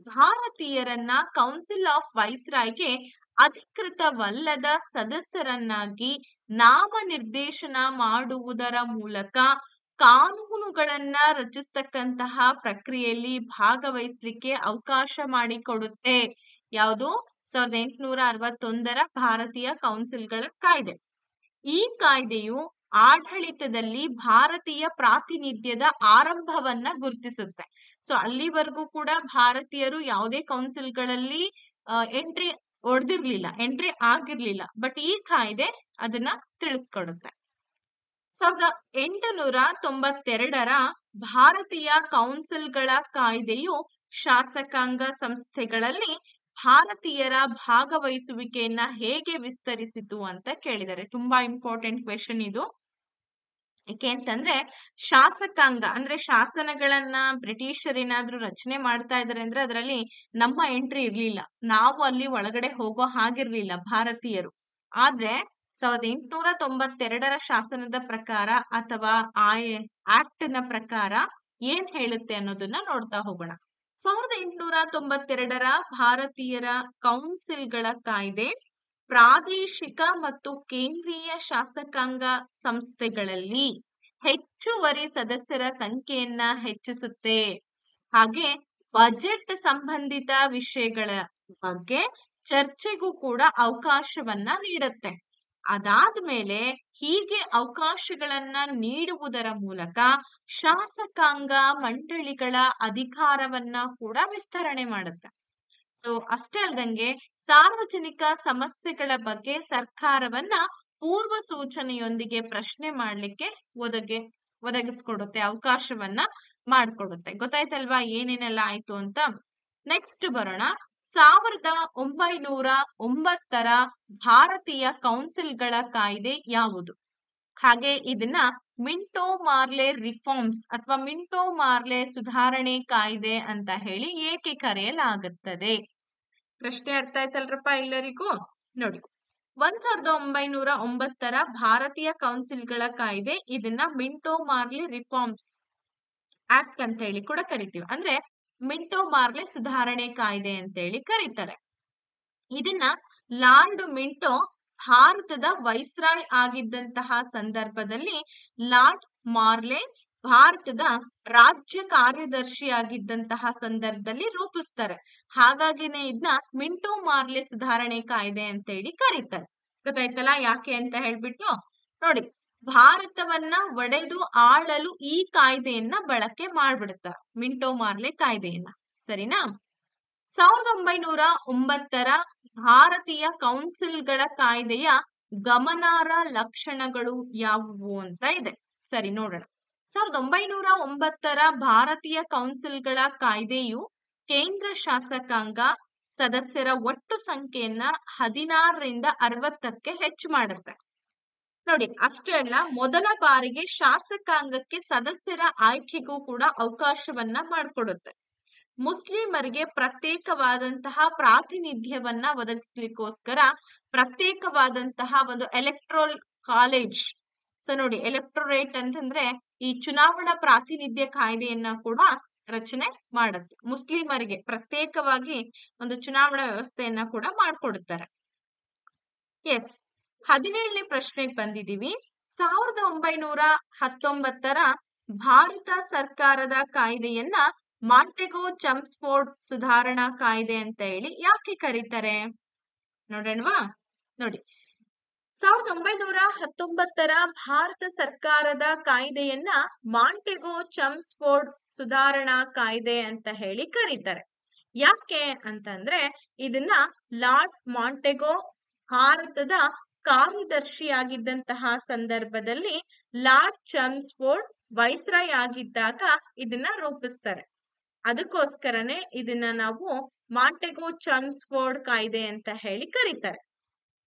ಭಾರತೀಯರನ್ನ ಕೌನ್ಸಿಲ್ ಆಫ್ ವೈಸ್ರಾಯ್ಗೆ ಅಧಿಕೃತವಲ್ಲದ ಸದಸ್ಯರನ್ನಾಗಿ ನಾಮನಿರ್ದೇಶನ ಮಾಡುವುದರ ಮೂಲಕ ಕಾನೂನುಗಳನ್ನ ರಚಿಸ್ತಕ್ಕಂತಹ ಪ್ರಕ್ರಿಯೆಯಲ್ಲಿ ಭಾಗವಹಿಸ್ಲಿಕ್ಕೆ ಅವಕಾಶ ಮಾಡಿಕೊಡುತ್ತೆ. ಯಾವುದು? 1861 ಭಾರತೀಯ ಕೌನ್ಸಿಲ್ಗಳ ಕಾಯ್ದೆ. ಈ ಕಾಯ್ದೆಯು ಆಡಳಿತದಲ್ಲಿ ಭಾರತೀಯ ಪ್ರಾತಿನಿಧ್ಯದ ಆರಂಭವನ್ನ ಗುರುತಿಸುತ್ತೆ. ಸೊ ಅಲ್ಲಿವರೆಗೂ ಕೂಡ ಭಾರತೀಯರು ಯಾವುದೇ ಕೌನ್ಸಿಲ್ಗಳಲ್ಲಿ ಎಂಟ್ರಿ ಆಗಿರ್ಲಿಲ್ಲ. ಬಟ್ ಈ ಕಾಯ್ದೆ ಅದನ್ನ ತಿಳಿಸ್ಕೊಡುತ್ತೆ. 1892 ಭಾರತೀಯ ಕೌನ್ಸಿಲ್ಗಳ ಕಾಯ್ದೆಯು ಶಾಸಕಾಂಗ ಸಂಸ್ಥೆಗಳಲ್ಲಿ ಭಾರತೀಯರ ಭಾಗವಹಿಸುವಿಕೆಯನ್ನ ಹೇಗೆ ವಿಸ್ತರಿಸಿತು ಅಂತ ಕೇಳಿದ್ದಾರೆ. ತುಂಬಾ ಇಂಪಾರ್ಟೆಂಟ್ ಕ್ವೆಶನ್ ಇದು. ಯಾಕೆ ಅಂತಂದ್ರೆ ಶಾಸಕಾಂಗ ಅಂದ್ರೆ ಶಾಸನಗಳನ್ನ ಬ್ರಿಟಿಷರೇನಾದ್ರೂ ರಚನೆ ಮಾಡ್ತಾ ಇದಾರೆ ಅಂದ್ರೆ ಅದರಲ್ಲಿ ನಮ್ಮ ಎಂಟ್ರಿ ಇರ್ಲಿಲ್ಲ, ನಾವು ಅಲ್ಲಿ ಒಳಗಡೆ ಹೋಗೋ ಹಾಗಿರ್ಲಿಲ್ಲ ಭಾರತೀಯರು. ಆದ್ರೆ 1892 ಶಾಸನದ ಪ್ರಕಾರ ಅಥವಾ ಆಕ್ಟ್ ನ ಪ್ರಕಾರ ಏನ್ ಹೇಳುತ್ತೆ ಅನ್ನೋದನ್ನ ನೋಡ್ತಾ ಹೋಗೋಣ. 1892 ಭಾರತೀಯರ ಕೌನ್ಸಿಲ್ಗಳ ಕಾಯ್ದೆ ಪ್ರಾದೇಶಿಕ ಮತ್ತು ಕೇಂದ್ರೀಯ ಶಾಸಕಾಂಗ ಸಂಸ್ಥೆಗಳಲ್ಲಿ ಹೆಚ್ಚುವರಿ ಸದಸ್ಯರ ಸಂಖ್ಯೆಯನ್ನ ಹೆಚ್ಚಿಸುತ್ತೆ. ಹಾಗೆ ಬಜೆಟ್ ಸಂಬಂಧಿತ ವಿಷಯಗಳ ಬಗ್ಗೆ ಚರ್ಚೆಗೂ ಕೂಡ ಅವಕಾಶವನ್ನ ನೀಡುತ್ತೆ. ಅದಾದ್ಮೇಲೆ ಹೀಗೆ ಅವಕಾಶಗಳನ್ನ ನೀಡುವುದರ ಮೂಲಕ ಶಾಸಕಾಂಗ ಮಂಡಳಿಗಳ ಅಧಿಕಾರವನ್ನ ಕೂಡ ವಿಸ್ತರಣೆ ಮಾಡುತ್ತೆ. ಸೊ ಅಷ್ಟೇ ಅಲ್ದಂಗೆ ಸಾರ್ವಜನಿಕ ಸಮಸ್ಯೆಗಳ ಬಗ್ಗೆ ಸರ್ಕಾರವನ್ನ ಪೂರ್ವ ಸೂಚನೆಯೊಂದಿಗೆ ಪ್ರಶ್ನೆ ಮಾಡ್ಲಿಕ್ಕೆ ಒದಗಿಸ್ಕೊಡುತ್ತೆ, ಅವಕಾಶವನ್ನ ಮಾಡ್ಕೊಡುತ್ತೆ. ಗೊತ್ತಾಯ್ತಲ್ವಾ ಏನೇನೆಲ್ಲ ಆಯ್ತು ಅಂತ. ನೆಕ್ಸ್ಟ್ ಬರೋಣ. 1909 ಭಾರತೀಯ ಕೌನ್ಸಿಲ್ಗಳ ಕಾಯ್ದೆ ಯಾವುದು? ಹಾಗೆ ಇದನ್ನ ಮಿಂಟೋ ಮಾರ್ಲೆ ರಿಫಾರ್ಮ್ಸ್ ಅಥವಾ ಮಿಂಟೋ ಮಾರ್ಲೆ ಸುಧಾರಣೆ ಕಾಯ್ದೆ ಅಂತ ಹೇಳಿ ಏಕೆ ಕರೆಯಲಾಗುತ್ತದೆ? ಪ್ರಶ್ನೆ ಅರ್ಥ ಆಯ್ತಲ್ರಪ್ಪ ಎಲ್ಲರಿಗೂ? ನೋಡಿ, 1909 ಭಾರತೀಯ ಕೌನ್ಸಿಲ್ಗಳ ಕಾಯ್ದೆ, ಇದನ್ನ ಮಿಂಟೋ ಮಾರ್ಲೆ ರಿಫಾರ್ಮ್ಸ್ ಆಕ್ಟ್ ಅಂತ ಹೇಳಿ ಕೂಡ ಕರಿತೀವಿ. ಅಂದ್ರೆ ಮಿಂಟೋ ಮಾರ್ಲೆ ಸುಧಾರಣೆ ಕಾಯ್ದೆ ಅಂತ ಹೇಳಿ ಕರೀತಾರೆ. ಇದನ್ನ ಲಾರ್ಡ್ ಮಿಂಟೋ ಭಾರತದ ವೈಸ್ರಾಯ್ ಆಗಿದ್ದಂತಹ ಸಂದರ್ಭದಲ್ಲಿ ಲಾರ್ಡ್ ಮಾರ್ಲೆ ಭಾರತದ ರಾಜ್ಯ ಕಾರ್ಯದರ್ಶಿ ಆಗಿದ್ದಂತಹ ಸಂದರ್ಭದಲ್ಲಿ ರೂಪಿಸ್ತಾರೆ. ಹಾಗಾಗಿನೇ ಇದನ್ನ ಮಿಂಟೋ ಮಾರ್ಲೆ ಸುಧಾರಣೆ ಕಾಯ್ದೆ ಅಂತ ಹೇಳಿ ಕರೀತಾರೆ. ಗೊತ್ತಾಯ್ತಲ್ಲ ಯಾಕೆ ಅಂತ ಹೇಳ್ಬಿಟ್ಟು? ನೋಡಿ, ಭಾರತವನ್ನ ಒಡೆದು ಆಳಲು ಈ ಕಾಯ್ದೆಯನ್ನ ಬಳಕೆ ಮಾಡ್ಬಿಡುತ್ತಾರೆ, ಮಿಂಟೋ ಮಾರ್ಲೆ ಕಾಯ್ದೆಯನ್ನ. ಸರಿನಾ? 1909 ಭಾರತೀಯ ಕೌನ್ಸಿಲ್ಗಳ ಕಾಯ್ದೆಯ ಗಮನಾರ್ಹ ಲಕ್ಷಣಗಳು ಯಾವುವು ಅಂತ ಇದೆ. ಸರಿ, ನೋಡೋಣ. 1909 ಭಾರತೀಯ ಕೌನ್ಸಿಲ್ಗಳ ಕಾಯ್ದೆಯು ಕೇಂದ್ರ ಶಾಸಕಾಂಗ ಸದಸ್ಯರ ಒಟ್ಟು ಸಂಖ್ಯೆಯನ್ನ 16ರಿಂದ 60ಕ್ಕೆ ಹೆಚ್ಚು ಮಾಡುತ್ತೆ. ನೋಡಿ, ಅಷ್ಟೇ ಅಲ್ಲ, ಮೊದಲ ಬಾರಿಗೆ ಶಾಸಕಾಂಗಕ್ಕೆ ಸದಸ್ಯರ ಆಯ್ಕೆಗೂ ಕೂಡ ಅವಕಾಶವನ್ನ ಮಾಡಿಕೊಡುತ್ತೆ. ಮುಸ್ಲಿಮರಿಗೆ ಪ್ರತ್ಯೇಕವಾದಂತಹ ಪ್ರಾತಿನಿಧ್ಯವನ್ನ ಒದಗಿಸ್ಲಿಕ್ಕೋಸ್ಕರ ಪ್ರತ್ಯೇಕವಾದಂತಹ ಒಂದು ಎಲೆಕ್ಟ್ರೋಲ್ ಕಾಲೇಜ್, ಸೊ ನೋಡಿ, ಎಲೆಕ್ಟೊರೇಟ್ ಅಂತಂದ್ರೆ ಈ ಚುನಾವಣಾ ಪ್ರಾತಿನಿಧ್ಯ ಕಾಯ್ದೆಯನ್ನ ಕೂಡ ರಚನೆ ಮಾಡುತ್ತೆ. ಮುಸ್ಲಿಮರಿಗೆ ಪ್ರತ್ಯೇಕವಾಗಿ ಒಂದು ಚುನಾವಣಾ ವ್ಯವಸ್ಥೆಯನ್ನ ಕೂಡ ಮಾಡ್ಕೊಡುತ್ತಾರೆ. ಎಸ್, 17ನೇ ಪ್ರಶ್ನೆಗೆ ಬಂದಿದ್ದೀವಿ. 1919 ಭಾರತ ಸರ್ಕಾರದ ಕಾಯ್ದೆಯನ್ನ ಮಾಂಟೆಗೋ ಚಮ್ಸ್ಫೋರ್ಡ್ ಸುಧಾರಣಾ ಕಾಯ್ದೆ ಅಂತ ಹೇಳಿ ಯಾಕೆ ಕರೀತಾರೆ? ನೋಡೋಣವಾ? ನೋಡಿ, 1919 ಭಾರತ ಸರ್ಕಾರದ ಕಾಯ್ದೆಯನ್ನ ಮಾಂಟೆಗೋ ಚಮ್ಸ್ಫೋರ್ಡ್ ಸುಧಾರಣಾ ಕಾಯ್ದೆ ಅಂತ ಹೇಳಿ ಕರೀತಾರೆ. ಯಾಕೆ ಅಂತಂದ್ರೆ ಇದನ್ನ ಲಾರ್ಡ್ ಮಾಂಟೆಗೋ ಭಾರತದ ಕಾರ್ಯದರ್ಶಿಯಾಗಿದ್ದಂತಹ ಸಂದರ್ಭದಲ್ಲಿ ಲಾರ್ಡ್ ಚಮ್ಸ್ಫೋರ್ಡ್ ವೈಸ್ರಾಯ್ ಆಗಿದ್ದಾಗ ಇದನ್ನ ರೂಪಿಸ್ತಾರೆ. ಅದಕ್ಕೋಸ್ಕರನೇ ಇದನ್ನ ನಾವು ಮಾಂಟೆಗೋ ಚಮ್ಸ್ಫೋರ್ಡ್ ಕಾಯ್ದೆ ಅಂತ ಹೇಳಿ ಕರೀತಾರೆ.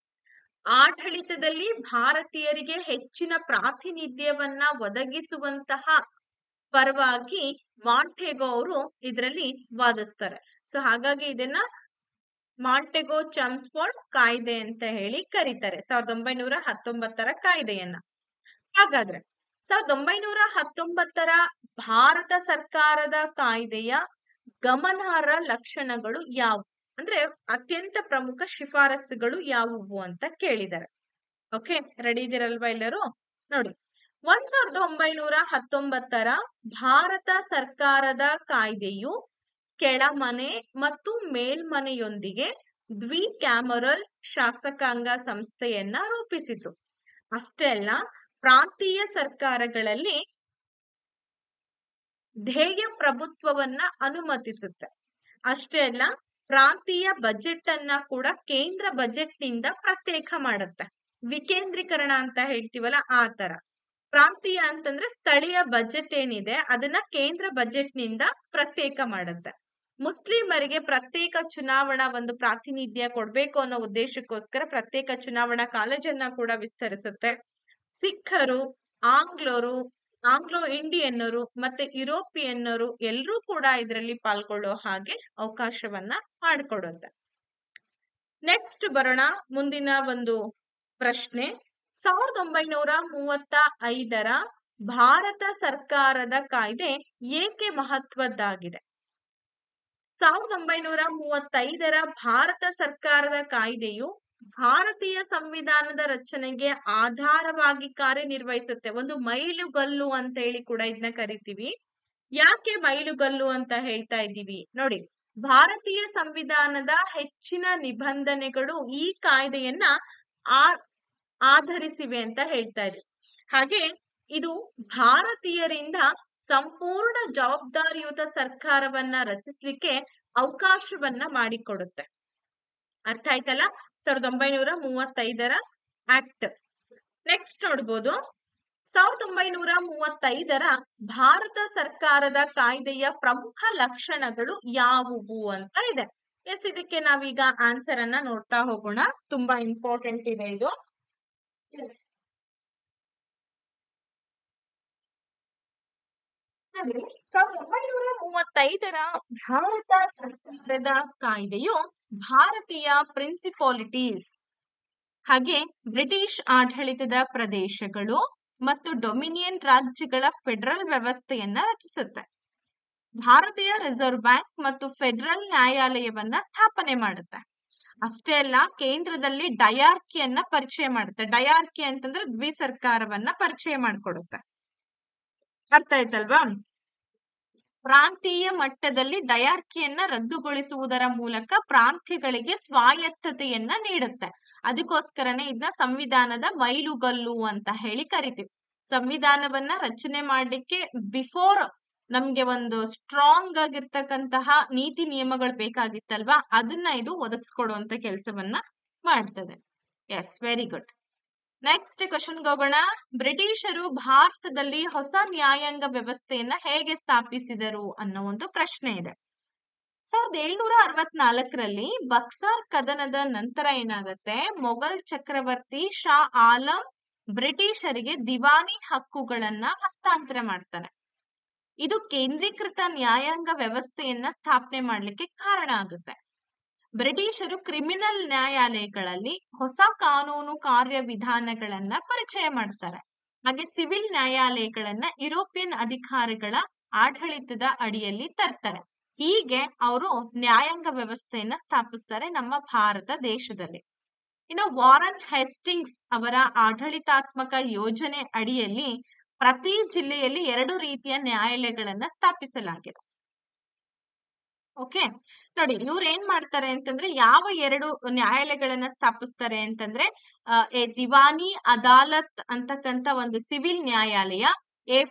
ಆಡಳಿತದಲ್ಲಿ ಭಾರತೀಯರಿಗೆ ಹೆಚ್ಚಿನ ಪ್ರಾತಿನಿಧ್ಯವನ್ನ ಒದಗಿಸುವಂತಹ ಪರವಾಗಿ ಮಾಂಟೆಗೋ ಅವರು ಇದರಲ್ಲಿ ವಾದಿಸ್ತಾರೆ. ಸೊ ಹಾಗಾಗಿ ಇದನ್ನ ಮಾಂಟೆಗೋ ಚಮ್ಸ್ಫೋರ್ಡ್ ಕಾಯ್ದೆ ಅಂತ ಹೇಳಿ ಕರೀತಾರೆ, 1919 ಕಾಯ್ದೆಯನ್ನ. ಹಾಗಾದ್ರೆ 1919 ಭಾರತ ಸರ್ಕಾರದ ಕಾಯ್ದೆಯ ಗಮನಾರ್ಹ ಲಕ್ಷಣಗಳು ಯಾವುವು, ಅಂದ್ರೆ ಅತ್ಯಂತ ಪ್ರಮುಖ ಶಿಫಾರಸುಗಳು ಯಾವುವು ಅಂತ ಕೇಳಿದ್ದಾರೆ. ಓಕೆ, ರೆಡಿ ಇದ್ದೀರಲ್ವಾ ಎಲ್ಲರೂ? ನೋಡಿ, 1919 ಭಾರತ ಸರ್ಕಾರದ ಕಾಯ್ದೆಯು ಕೆಳಮನೆ ಮತ್ತು ಮೇಲ್ಮನೆಯೊಂದಿಗೆ ದ್ವಿಕ್ಯಾಮರಲ್ ಶಾಸಕಾಂಗ ಸಂಸ್ಥೆಯನ್ನ ರೂಪಿಸಿತು. ಅಷ್ಟೇ ಅಲ್ಲ, ಪ್ರಾಂತೀಯ ಸರ್ಕಾರಗಳಲ್ಲಿ ಧ್ಯೇಯ ಪ್ರಭುತ್ವವನ್ನ ಅನುಮತಿಸುತ್ತೆ. ಅಷ್ಟೇ ಅಲ್ಲ, ಪ್ರಾಂತೀಯ ಬಜೆಟ್ ಅನ್ನ ಕೂಡ ಕೇಂದ್ರ ಬಜೆಟ್ ನಿಂದ ಪ್ರತ್ಯೇಕ ಮಾಡುತ್ತೆ. ವಿಕೇಂದ್ರೀಕರಣ ಅಂತ ಹೇಳ್ತೀವಲ್ಲ ಆ ತರ. ಪ್ರಾಂತೀಯ ಅಂತಂದ್ರೆ ಸ್ಥಳೀಯ ಬಜೆಟ್ ಏನಿದೆ ಅದನ್ನ ಕೇಂದ್ರ ಬಜೆಟ್ ನಿಂದ ಪ್ರತ್ಯೇಕ ಮಾಡುತ್ತೆ. ಮುಸ್ಲಿಮರಿಗೆ ಪ್ರತ್ಯೇಕ ಚುನಾವಣಾ ಒಂದು ಪ್ರಾತಿನಿಧ್ಯ ಕೊಡ್ಬೇಕು ಅನ್ನೋ ಉದ್ದೇಶಕ್ಕೋಸ್ಕರ ಪ್ರತ್ಯೇಕ ಚುನಾವಣಾ ಕಾಲೇಜನ್ನ ಕೂಡ ವಿಸ್ತರಿಸುತ್ತೆ. ಸಿಖ್ಖರು, ಆಂಗ್ಲೋ ಇಂಡಿಯನ್ನರು ಮತ್ತೆ ಯುರೋಪಿಯನ್ನರು ಎಲ್ಲರೂ ಕೂಡ ಇದರಲ್ಲಿ ಪಾಲ್ಗೊಳ್ಳೋ ಹಾಗೆ ಅವಕಾಶವನ್ನ ಮಾಡಿಕೊಡುತ್ತೆ. ನೆಕ್ಸ್ಟ್ ಬರೋಣ ಮುಂದಿನ ಒಂದು ಪ್ರಶ್ನೆ. 1935 ಭಾರತ ಸರ್ಕಾರದ ಕಾಯ್ದೆ ಏಕೆ ಮಹತ್ವದ್ದಾಗಿದೆ? 1935 ಭಾರತ ಸರ್ಕಾರದ ಕಾಯ್ದೆಯು ಭಾರತೀಯ ಸಂವಿಧಾನದ ರಚನೆಗೆ ಆಧಾರವಾಗಿ ಕಾರ್ಯನಿರ್ವಹಿಸುತ್ತೆ. ಒಂದು ಮೈಲುಗಲ್ಲು ಅಂತ ಹೇಳಿ ಕೂಡ ಇದನ್ನ ಕರಿತೀವಿ. ಯಾಕೆ ಮೈಲುಗಲ್ಲು ಅಂತ ಹೇಳ್ತಾ ಇದ್ದೀವಿ? ನೋಡಿ, ಭಾರತೀಯ ಸಂವಿಧಾನದ ಹೆಚ್ಚಿನ ನಿಬಂಧನೆಗಳು ಈ ಕಾಯ್ದೆಯನ್ನ ಆಧರಿಸಿವೆ ಅಂತ ಹೇಳ್ತಾ ಇದ್ದೀವಿ. ಹಾಗೆ ಇದು ಭಾರತೀಯರಿಂದ ಸಂಪೂರ್ಣ ಜವಾಬ್ದಾರಿಯುತ ಸರ್ಕಾರವನ್ನ ರಚಿಸ್ಲಿಕ್ಕೆ ಅವಕಾಶವನ್ನ ಮಾಡಿಕೊಡುತ್ತೆ. ಅರ್ಥ ಆಯ್ತಲ್ಲ? 1935 ಆಕ್ಟ್ ನೆಕ್ಸ್ಟ್ ನೋಡ್ಬೋದು 1935ರ ಭಾರತ ಸರ್ಕಾರದ ಕಾಯ್ದೆಯ ಪ್ರಮುಖ ಲಕ್ಷಣಗಳು ಯಾವುವು ಅಂತ ಇದೆ. ಎಸ್, ಇದಕ್ಕೆ ನಾವೀಗ ಆನ್ಸರ್ ಅನ್ನ ನೋಡ್ತಾ ಹೋಗೋಣ. ತುಂಬಾ ಇಂಪಾರ್ಟೆಂಟ್ ಇದೆ ಇದು. 1935ರ ಭಾರತ ಸರ್ಕಾರದ ಕಾಯ್ದೆಯು ಭಾರತೀಯ ಪ್ರಿನ್ಸಿಪಾಲಿಟೀಸ್ ಹಾಗೆ ಬ್ರಿಟಿಷ್ ಆಡಳಿತದ ಪ್ರದೇಶಗಳು ಮತ್ತು ಡೊಮಿನಿಯನ್ ರಾಜ್ಯಗಳ ಫೆಡರಲ್ ವ್ಯವಸ್ಥೆಯನ್ನ ರಚಿಸುತ್ತೆ. ಭಾರತೀಯ ರಿಸರ್ವ್ ಬ್ಯಾಂಕ್ ಮತ್ತು ಫೆಡರಲ್ ನ್ಯಾಯಾಲಯವನ್ನ ಸ್ಥಾಪನೆ ಮಾಡುತ್ತೆ. ಅಷ್ಟೇ ಅಲ್ಲ, ಕೇಂದ್ರದಲ್ಲಿ ಡಯಾರ್ಕಿಯನ್ನ ಪರಿಚಯ ಮಾಡುತ್ತೆ. ಡಯಾರ್ಕಿ ಅಂತಂದ್ರೆ ದ್ವಿಸರ್ಕಾರವನ್ನ ಪರಿಚಯ ಮಾಡಿಕೊಡುತ್ತೆ. ಅರ್ಥ ಆಯ್ತಲ್ವಾ? ಪ್ರಾಂತೀಯ ಮಟ್ಟದಲ್ಲಿ ಡಯಾರ್ಕಿಯನ್ನ ರದ್ದುಗೊಳಿಸುವುದರ ಮೂಲಕ ಪ್ರಾಂತ್ಯಗಳಿಗೆ ಸ್ವಾಯತ್ತತೆಯನ್ನ ನೀಡುತ್ತೆ. ಅದಕ್ಕೋಸ್ಕರನೇ ಇದನ್ನ ಸಂವಿಧಾನದ ಮೈಲುಗಲ್ಲು ಅಂತ ಹೇಳಿ ಕರಿತೀವಿ. ಸಂವಿಧಾನವನ್ನ ರಚನೆ ಮಾಡ್ಲಿಕ್ಕೆ ಬಿಫೋರ್ ನಮ್ಗೆ ಒಂದು ಸ್ಟ್ರಾಂಗ್ ಆಗಿರ್ತಕ್ಕಂತಹ ನೀತಿ ನಿಯಮಗಳು ಬೇಕಾಗಿತ್ತಲ್ವಾ, ಅದನ್ನ ಇದು ಒದಗಿಸ್ಕೊಡುವಂತ ಕೆಲಸವನ್ನ ಮಾಡ್ತದೆ. Yes, very good. Next question ಹೋಗೋಣ. ಬ್ರಿಟಿಷರು ಭಾರತದಲ್ಲಿ ಹೊಸ ನ್ಯಾಯಾಂಗ ವ್ಯವಸ್ಥೆಯನ್ನ ಹೇಗೆ ಸ್ಥಾಪಿಸಿದರು ಅನ್ನೋ ಒಂದು ಪ್ರಶ್ನೆ ಇದೆ. 1764ರಲ್ಲಿ ಬಕ್ಸಾರ್ ಕದನದ ನಂತರ ಏನಾಗುತ್ತೆ, ಮೊಘಲ್ ಚಕ್ರವರ್ತಿ ಶಾ ಆಲಂ ಬ್ರಿಟಿಷರಿಗೆ ದಿವಾನಿ ಹಕ್ಕುಗಳನ್ನ ಹಸ್ತಾಂತರ ಮಾಡ್ತಾನೆ. ಇದು ಕೇಂದ್ರೀಕೃತ ನ್ಯಾಯಾಂಗ ವ್ಯವಸ್ಥೆಯನ್ನ ಸ್ಥಾಪನೆ ಮಾಡ್ಲಿಕ್ಕೆ ಕಾರಣ ಆಗುತ್ತೆ. ಬ್ರಿಟಿಷರು ಕ್ರಿಮಿನಲ್ ನ್ಯಾಯಾಲಯಗಳಲ್ಲಿ ಹೊಸ ಕಾನೂನು ಕಾರ್ಯವಿಧಾನಗಳನ್ನ ಪರಿಚಯ ಮಾಡ್ತಾರೆ. ಹಾಗೆ ಸಿವಿಲ್ ನ್ಯಾಯಾಲಯಗಳನ್ನ ಯುರೋಪಿಯನ್ ಅಧಿಕಾರಿಗಳ ಆಡಳಿತದ ಅಡಿಯಲ್ಲಿ ತರ್ತಾರೆ. ಹೀಗೆ ಅವರು ನ್ಯಾಯಾಂಗ ವ್ಯವಸ್ಥೆಯನ್ನ ಸ್ಥಾಪಿಸ್ತಾರೆ ನಮ್ಮ ಭಾರತ ದೇಶದಲ್ಲಿ. ಇನ್ನು ವಾರನ್ ಹೆಸ್ಟಿಂಗ್ಸ್ ಅವರ ಆಡಳಿತಾತ್ಮಕ ಯೋಜನೆ ಅಡಿಯಲ್ಲಿ ಪ್ರತಿ ಜಿಲ್ಲೆಯಲ್ಲಿ 2 ರೀತಿಯ ನ್ಯಾಯಾಲಯಗಳನ್ನ ಸ್ಥಾಪಿಸಲಾಗಿದೆ. ಓಕೆ, ನೋಡಿ ಇವ್ರು ಏನ್ ಮಾಡ್ತಾರೆ ಅಂತಂದ್ರೆ, ಯಾವ 2 ನ್ಯಾಯಾಲಯಗಳನ್ನ ಸ್ಥಾಪಿಸ್ತಾರೆ ಅಂತಂದ್ರೆ, ದಿವಾನಿ ಅದಾಲತ್ ಅಂತಕ್ಕಂತ ಒಂದು ಸಿವಿಲ್ ನ್ಯಾಯಾಲಯ,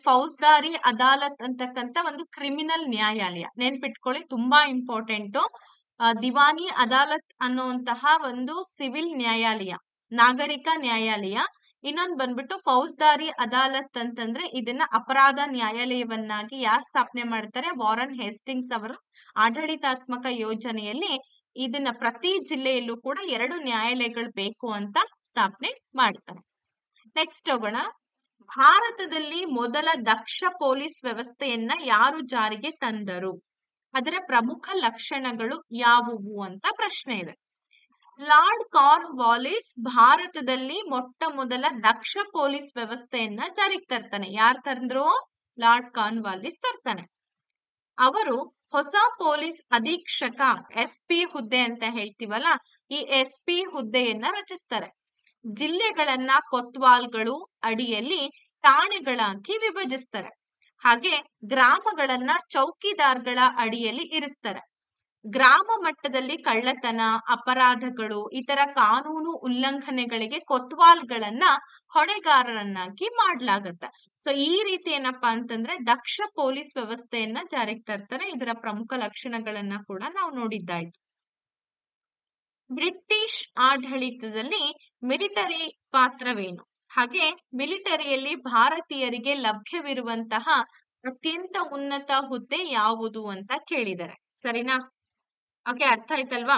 ಫೌಜ್ದಾರಿ ಅದಾಲತ್ ಅಂತಕ್ಕಂತ ಒಂದು ಕ್ರಿಮಿನಲ್ ನ್ಯಾಯಾಲಯ. ನೆನ್ಪಿಟ್ಕೊಳ್ಳಿ, ತುಂಬಾ ಇಂಪಾರ್ಟೆಂಟ್. ದಿವಾನಿ ಅದಾಲತ್ ಅನ್ನುವಂತಹ ಒಂದು ಸಿವಿಲ್ ನ್ಯಾಯಾಲಯ, ನಾಗರಿಕ ನ್ಯಾಯಾಲಯ. ಇನ್ನೊಂದು ಬಂದ್ಬಿಟ್ಟು ಫೌಜ್ದಾರಿ ಅದಾಲತ್ ಅಂತಂದ್ರೆ ಇದನ್ನ ಅಪರಾಧ ನ್ಯಾಯಾಲಯವನ್ನಾಗಿ ಯಾರು ಸ್ಥಾಪನೆ ಮಾಡ್ತಾರೆ, ವಾರನ್ ಹೇಸ್ಟಿಂಗ್ಸ್ ಅವರ ಆಡಳಿತಾತ್ಮಕ ಯೋಜನೆಯಲ್ಲಿ ಇದನ್ನ ಪ್ರತಿ ಜಿಲ್ಲೆಯಲ್ಲೂ ಕೂಡ 2 ನ್ಯಾಯಾಲಯಗಳು ಬೇಕು ಅಂತ ಸ್ಥಾಪನೆ ಮಾಡ್ತಾರೆ. ನೆಕ್ಸ್ಟ್ ಹೋಗೋಣ. ಭಾರತದಲ್ಲಿ ಮೊದಲ ದಕ್ಷ ಪೊಲೀಸ್ ವ್ಯವಸ್ಥೆಯನ್ನ ಯಾರು ಜಾರಿಗೆ ತಂದರು, ಅದರ ಪ್ರಮುಖ ಲಕ್ಷಣಗಳು ಯಾವುವು ಅಂತ ಪ್ರಶ್ನೆ ಇದೆ. ಲಾರ್ಡ್ ಕಾರ್ನ್ ವಾಲಿಸ್ ಭಾರತದಲ್ಲಿ ಮೊಟ್ಟ ಮೊದಲ ದಕ್ಷ ಪೊಲೀಸ್ ವ್ಯವಸ್ಥೆಯನ್ನ ಜಾರಿಗೆ ತರ್ತಾನೆ. ಯಾರು ತಂದ್ರು? ಲಾರ್ಡ್ ಕಾರ್ನ್ ವಾಲಿಸ್ ತರ್ತಾನೆ. ಅವರು ಹೊಸ ಪೊಲೀಸ್ ಅಧೀಕ್ಷಕ SP ಹುದ್ದೆ ಅಂತ ಹೇಳ್ತೀವಲ್ಲ, ಈ SP ಹುದ್ದೆಯನ್ನ ರಚಿಸ್ತಾರೆ. ಜಿಲ್ಲೆಗಳನ್ನ ಕೊತ್ವಾಲ್ಗಳು ಅಡಿಯಲ್ಲಿ ಠಾಣೆಗಳಾಗಿ ವಿಭಜಿಸ್ತಾರೆ. ಹಾಗೆ ಗ್ರಾಮಗಳನ್ನ ಚೌಕಿದಾರ್ಗಳ ಅಡಿಯಲ್ಲಿ ಇರಿಸ್ತಾರೆ. ಗ್ರಾಮ ಮಟ್ಟದಲ್ಲಿ ಕಳ್ಳತನ, ಅಪರಾಧಗಳು, ಇತರ ಕಾನೂನು ಉಲ್ಲಂಘನೆಗಳಿಗೆ ಕೊತ್ವಾಲ್ಗಳನ್ನ ಹೊಣೆಗಾರರನ್ನಾಗಿ ಮಾಡ್ಲಾಗತ್ತೆ. ಸೊ ಈ ರೀತಿ ಏನಪ್ಪಾ ಅಂತಂದ್ರೆ ದಕ್ಷ ಪೊಲೀಸ್ ವ್ಯವಸ್ಥೆಯನ್ನ ಜಾರಿಗೆ ತರ್ತಾರೆ. ಇದರ ಪ್ರಮುಖ ಲಕ್ಷಣಗಳನ್ನ ಕೂಡ ನಾವು ನೋಡಿದ್ದಾಯ್ತು. ಬ್ರಿಟಿಷ್ ಆಡಳಿತದಲ್ಲಿ ಮಿಲಿಟರಿ ಪಾತ್ರವೇನು, ಹಾಗೆ ಮಿಲಿಟರಿಯಲ್ಲಿ ಭಾರತೀಯರಿಗೆ ಲಭ್ಯವಿರುವಂತಹ ಅತ್ಯಂತ ಉನ್ನತ ಹುದ್ದೆ ಯಾವುದು ಅಂತ ಕೇಳಿದ್ದಾರೆ. ಸರಿನಾ? ಓಕೆ, ಅರ್ಥ ಆಯ್ತಲ್ವಾ?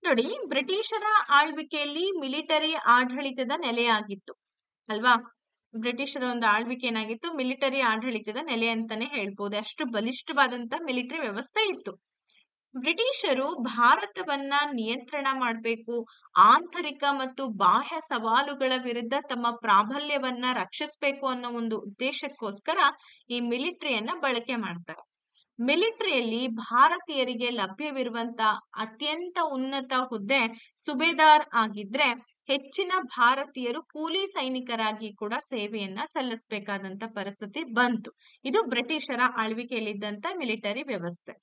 ನೋಡಿ, ಬ್ರಿಟಿಷರ ಆಳ್ವಿಕೆಯಲ್ಲಿ ಮಿಲಿಟರಿ ಆಡಳಿತದ ನೆಲೆಯಾಗಿತ್ತು ಅಲ್ವಾ. ಬ್ರಿಟಿಷರ ಒಂದು ಆಳ್ವಿಕೆ ಏನಾಗಿತ್ತು, ಮಿಲಿಟರಿ ಆಡಳಿತದ ನೆಲೆ ಅಂತಾನೆ ಹೇಳ್ಬೋದು. ಅಷ್ಟು ಬಲಿಷ್ಠವಾದಂತ ಮಿಲಿಟರಿ ವ್ಯವಸ್ಥೆ ಇತ್ತು. ಬ್ರಿಟಿಷರು ಭಾರತವನ್ನ ನಿಯಂತ್ರಣ ಮಾಡಬೇಕು, ಆಂತರಿಕ ಮತ್ತು ಬಾಹ್ಯ ಸವಾಲುಗಳ ವಿರುದ್ಧ ತಮ್ಮ ಪ್ರಾಬಲ್ಯವನ್ನ ರಕ್ಷಿಸಬೇಕು ಅನ್ನೋ ಒಂದು ಉದ್ದೇಶಕ್ಕೋಸ್ಕರ ಈ ಮಿಲಿಟರಿಯನ್ನ ಬಳಕೆ ಮಾಡ್ತಾರೆ. ಮಿಲಿಟರಿಯಲ್ಲಿ ಭಾರತೀಯರಿಗೆ ಲಭ್ಯವಿರುವಂತ ಅತ್ಯಂತ ಉನ್ನತ ಹುದ್ದೆ ಸುಬೇದಾರ್ ಆಗಿದ್ರೆ, ಹೆಚ್ಚಿನ ಭಾರತೀಯರು ಕೂಲಿ ಸೈನಿಕರಾಗಿ ಕೂಡ ಸೇವೆಯನ್ನ ಸಲ್ಲಿಸಬೇಕಾದಂತ ಪರಿಸ್ಥಿತಿ ಬಂತು. ಇದು ಬ್ರಿಟಿಷರ ಆಳ್ವಿಕೆಯಲ್ಲಿದ್ದಂತ ಮಿಲಿಟರಿ ವ್ಯವಸ್ಥೆ.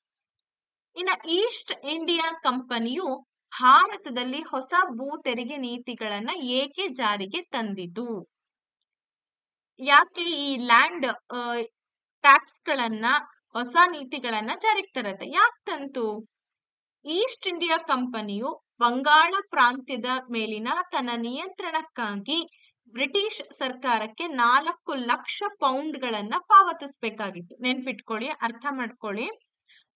ಇನ್ನು ಈಸ್ಟ್ ಇಂಡಿಯಾ ಕಂಪನಿಯು ಭಾರತದಲ್ಲಿ ಹೊಸ ಭೂ ತೆರಿಗೆ ನೀತಿಗಳನ್ನ ಏಕೆ ಜಾರಿಗೆ ತಂದಿತು? ಯಾಕೆ ಈ ಲ್ಯಾಂಡ್ ಟ್ಯಾಕ್ಸ್ ಗಳನ್ನ, ಹೊಸ ನೀತಿಗಳನ್ನ ಜಾರಿಗೆ ತರತ್ತೆ? ಯಾಕೆ ತಂತು? ಈಸ್ಟ್ ಇಂಡಿಯಾ ಕಂಪನಿಯು ಬಂಗಾಳ ಪ್ರಾಂತ್ಯದ ಮೇಲಿನ ತನ್ನ ನಿಯಂತ್ರಣಕ್ಕಾಗಿ ಬ್ರಿಟಿಷ್ ಸರ್ಕಾರಕ್ಕೆ 4 ಲಕ್ಷ ಪೌಂಡ್ಗಳನ್ನ ಪಾವತಿಸಬೇಕಾಗಿತ್ತು. ನೆನ್ಪಿಟ್ಕೊಳ್ಳಿ, ಅರ್ಥ ಮಾಡ್ಕೊಳ್ಳಿ.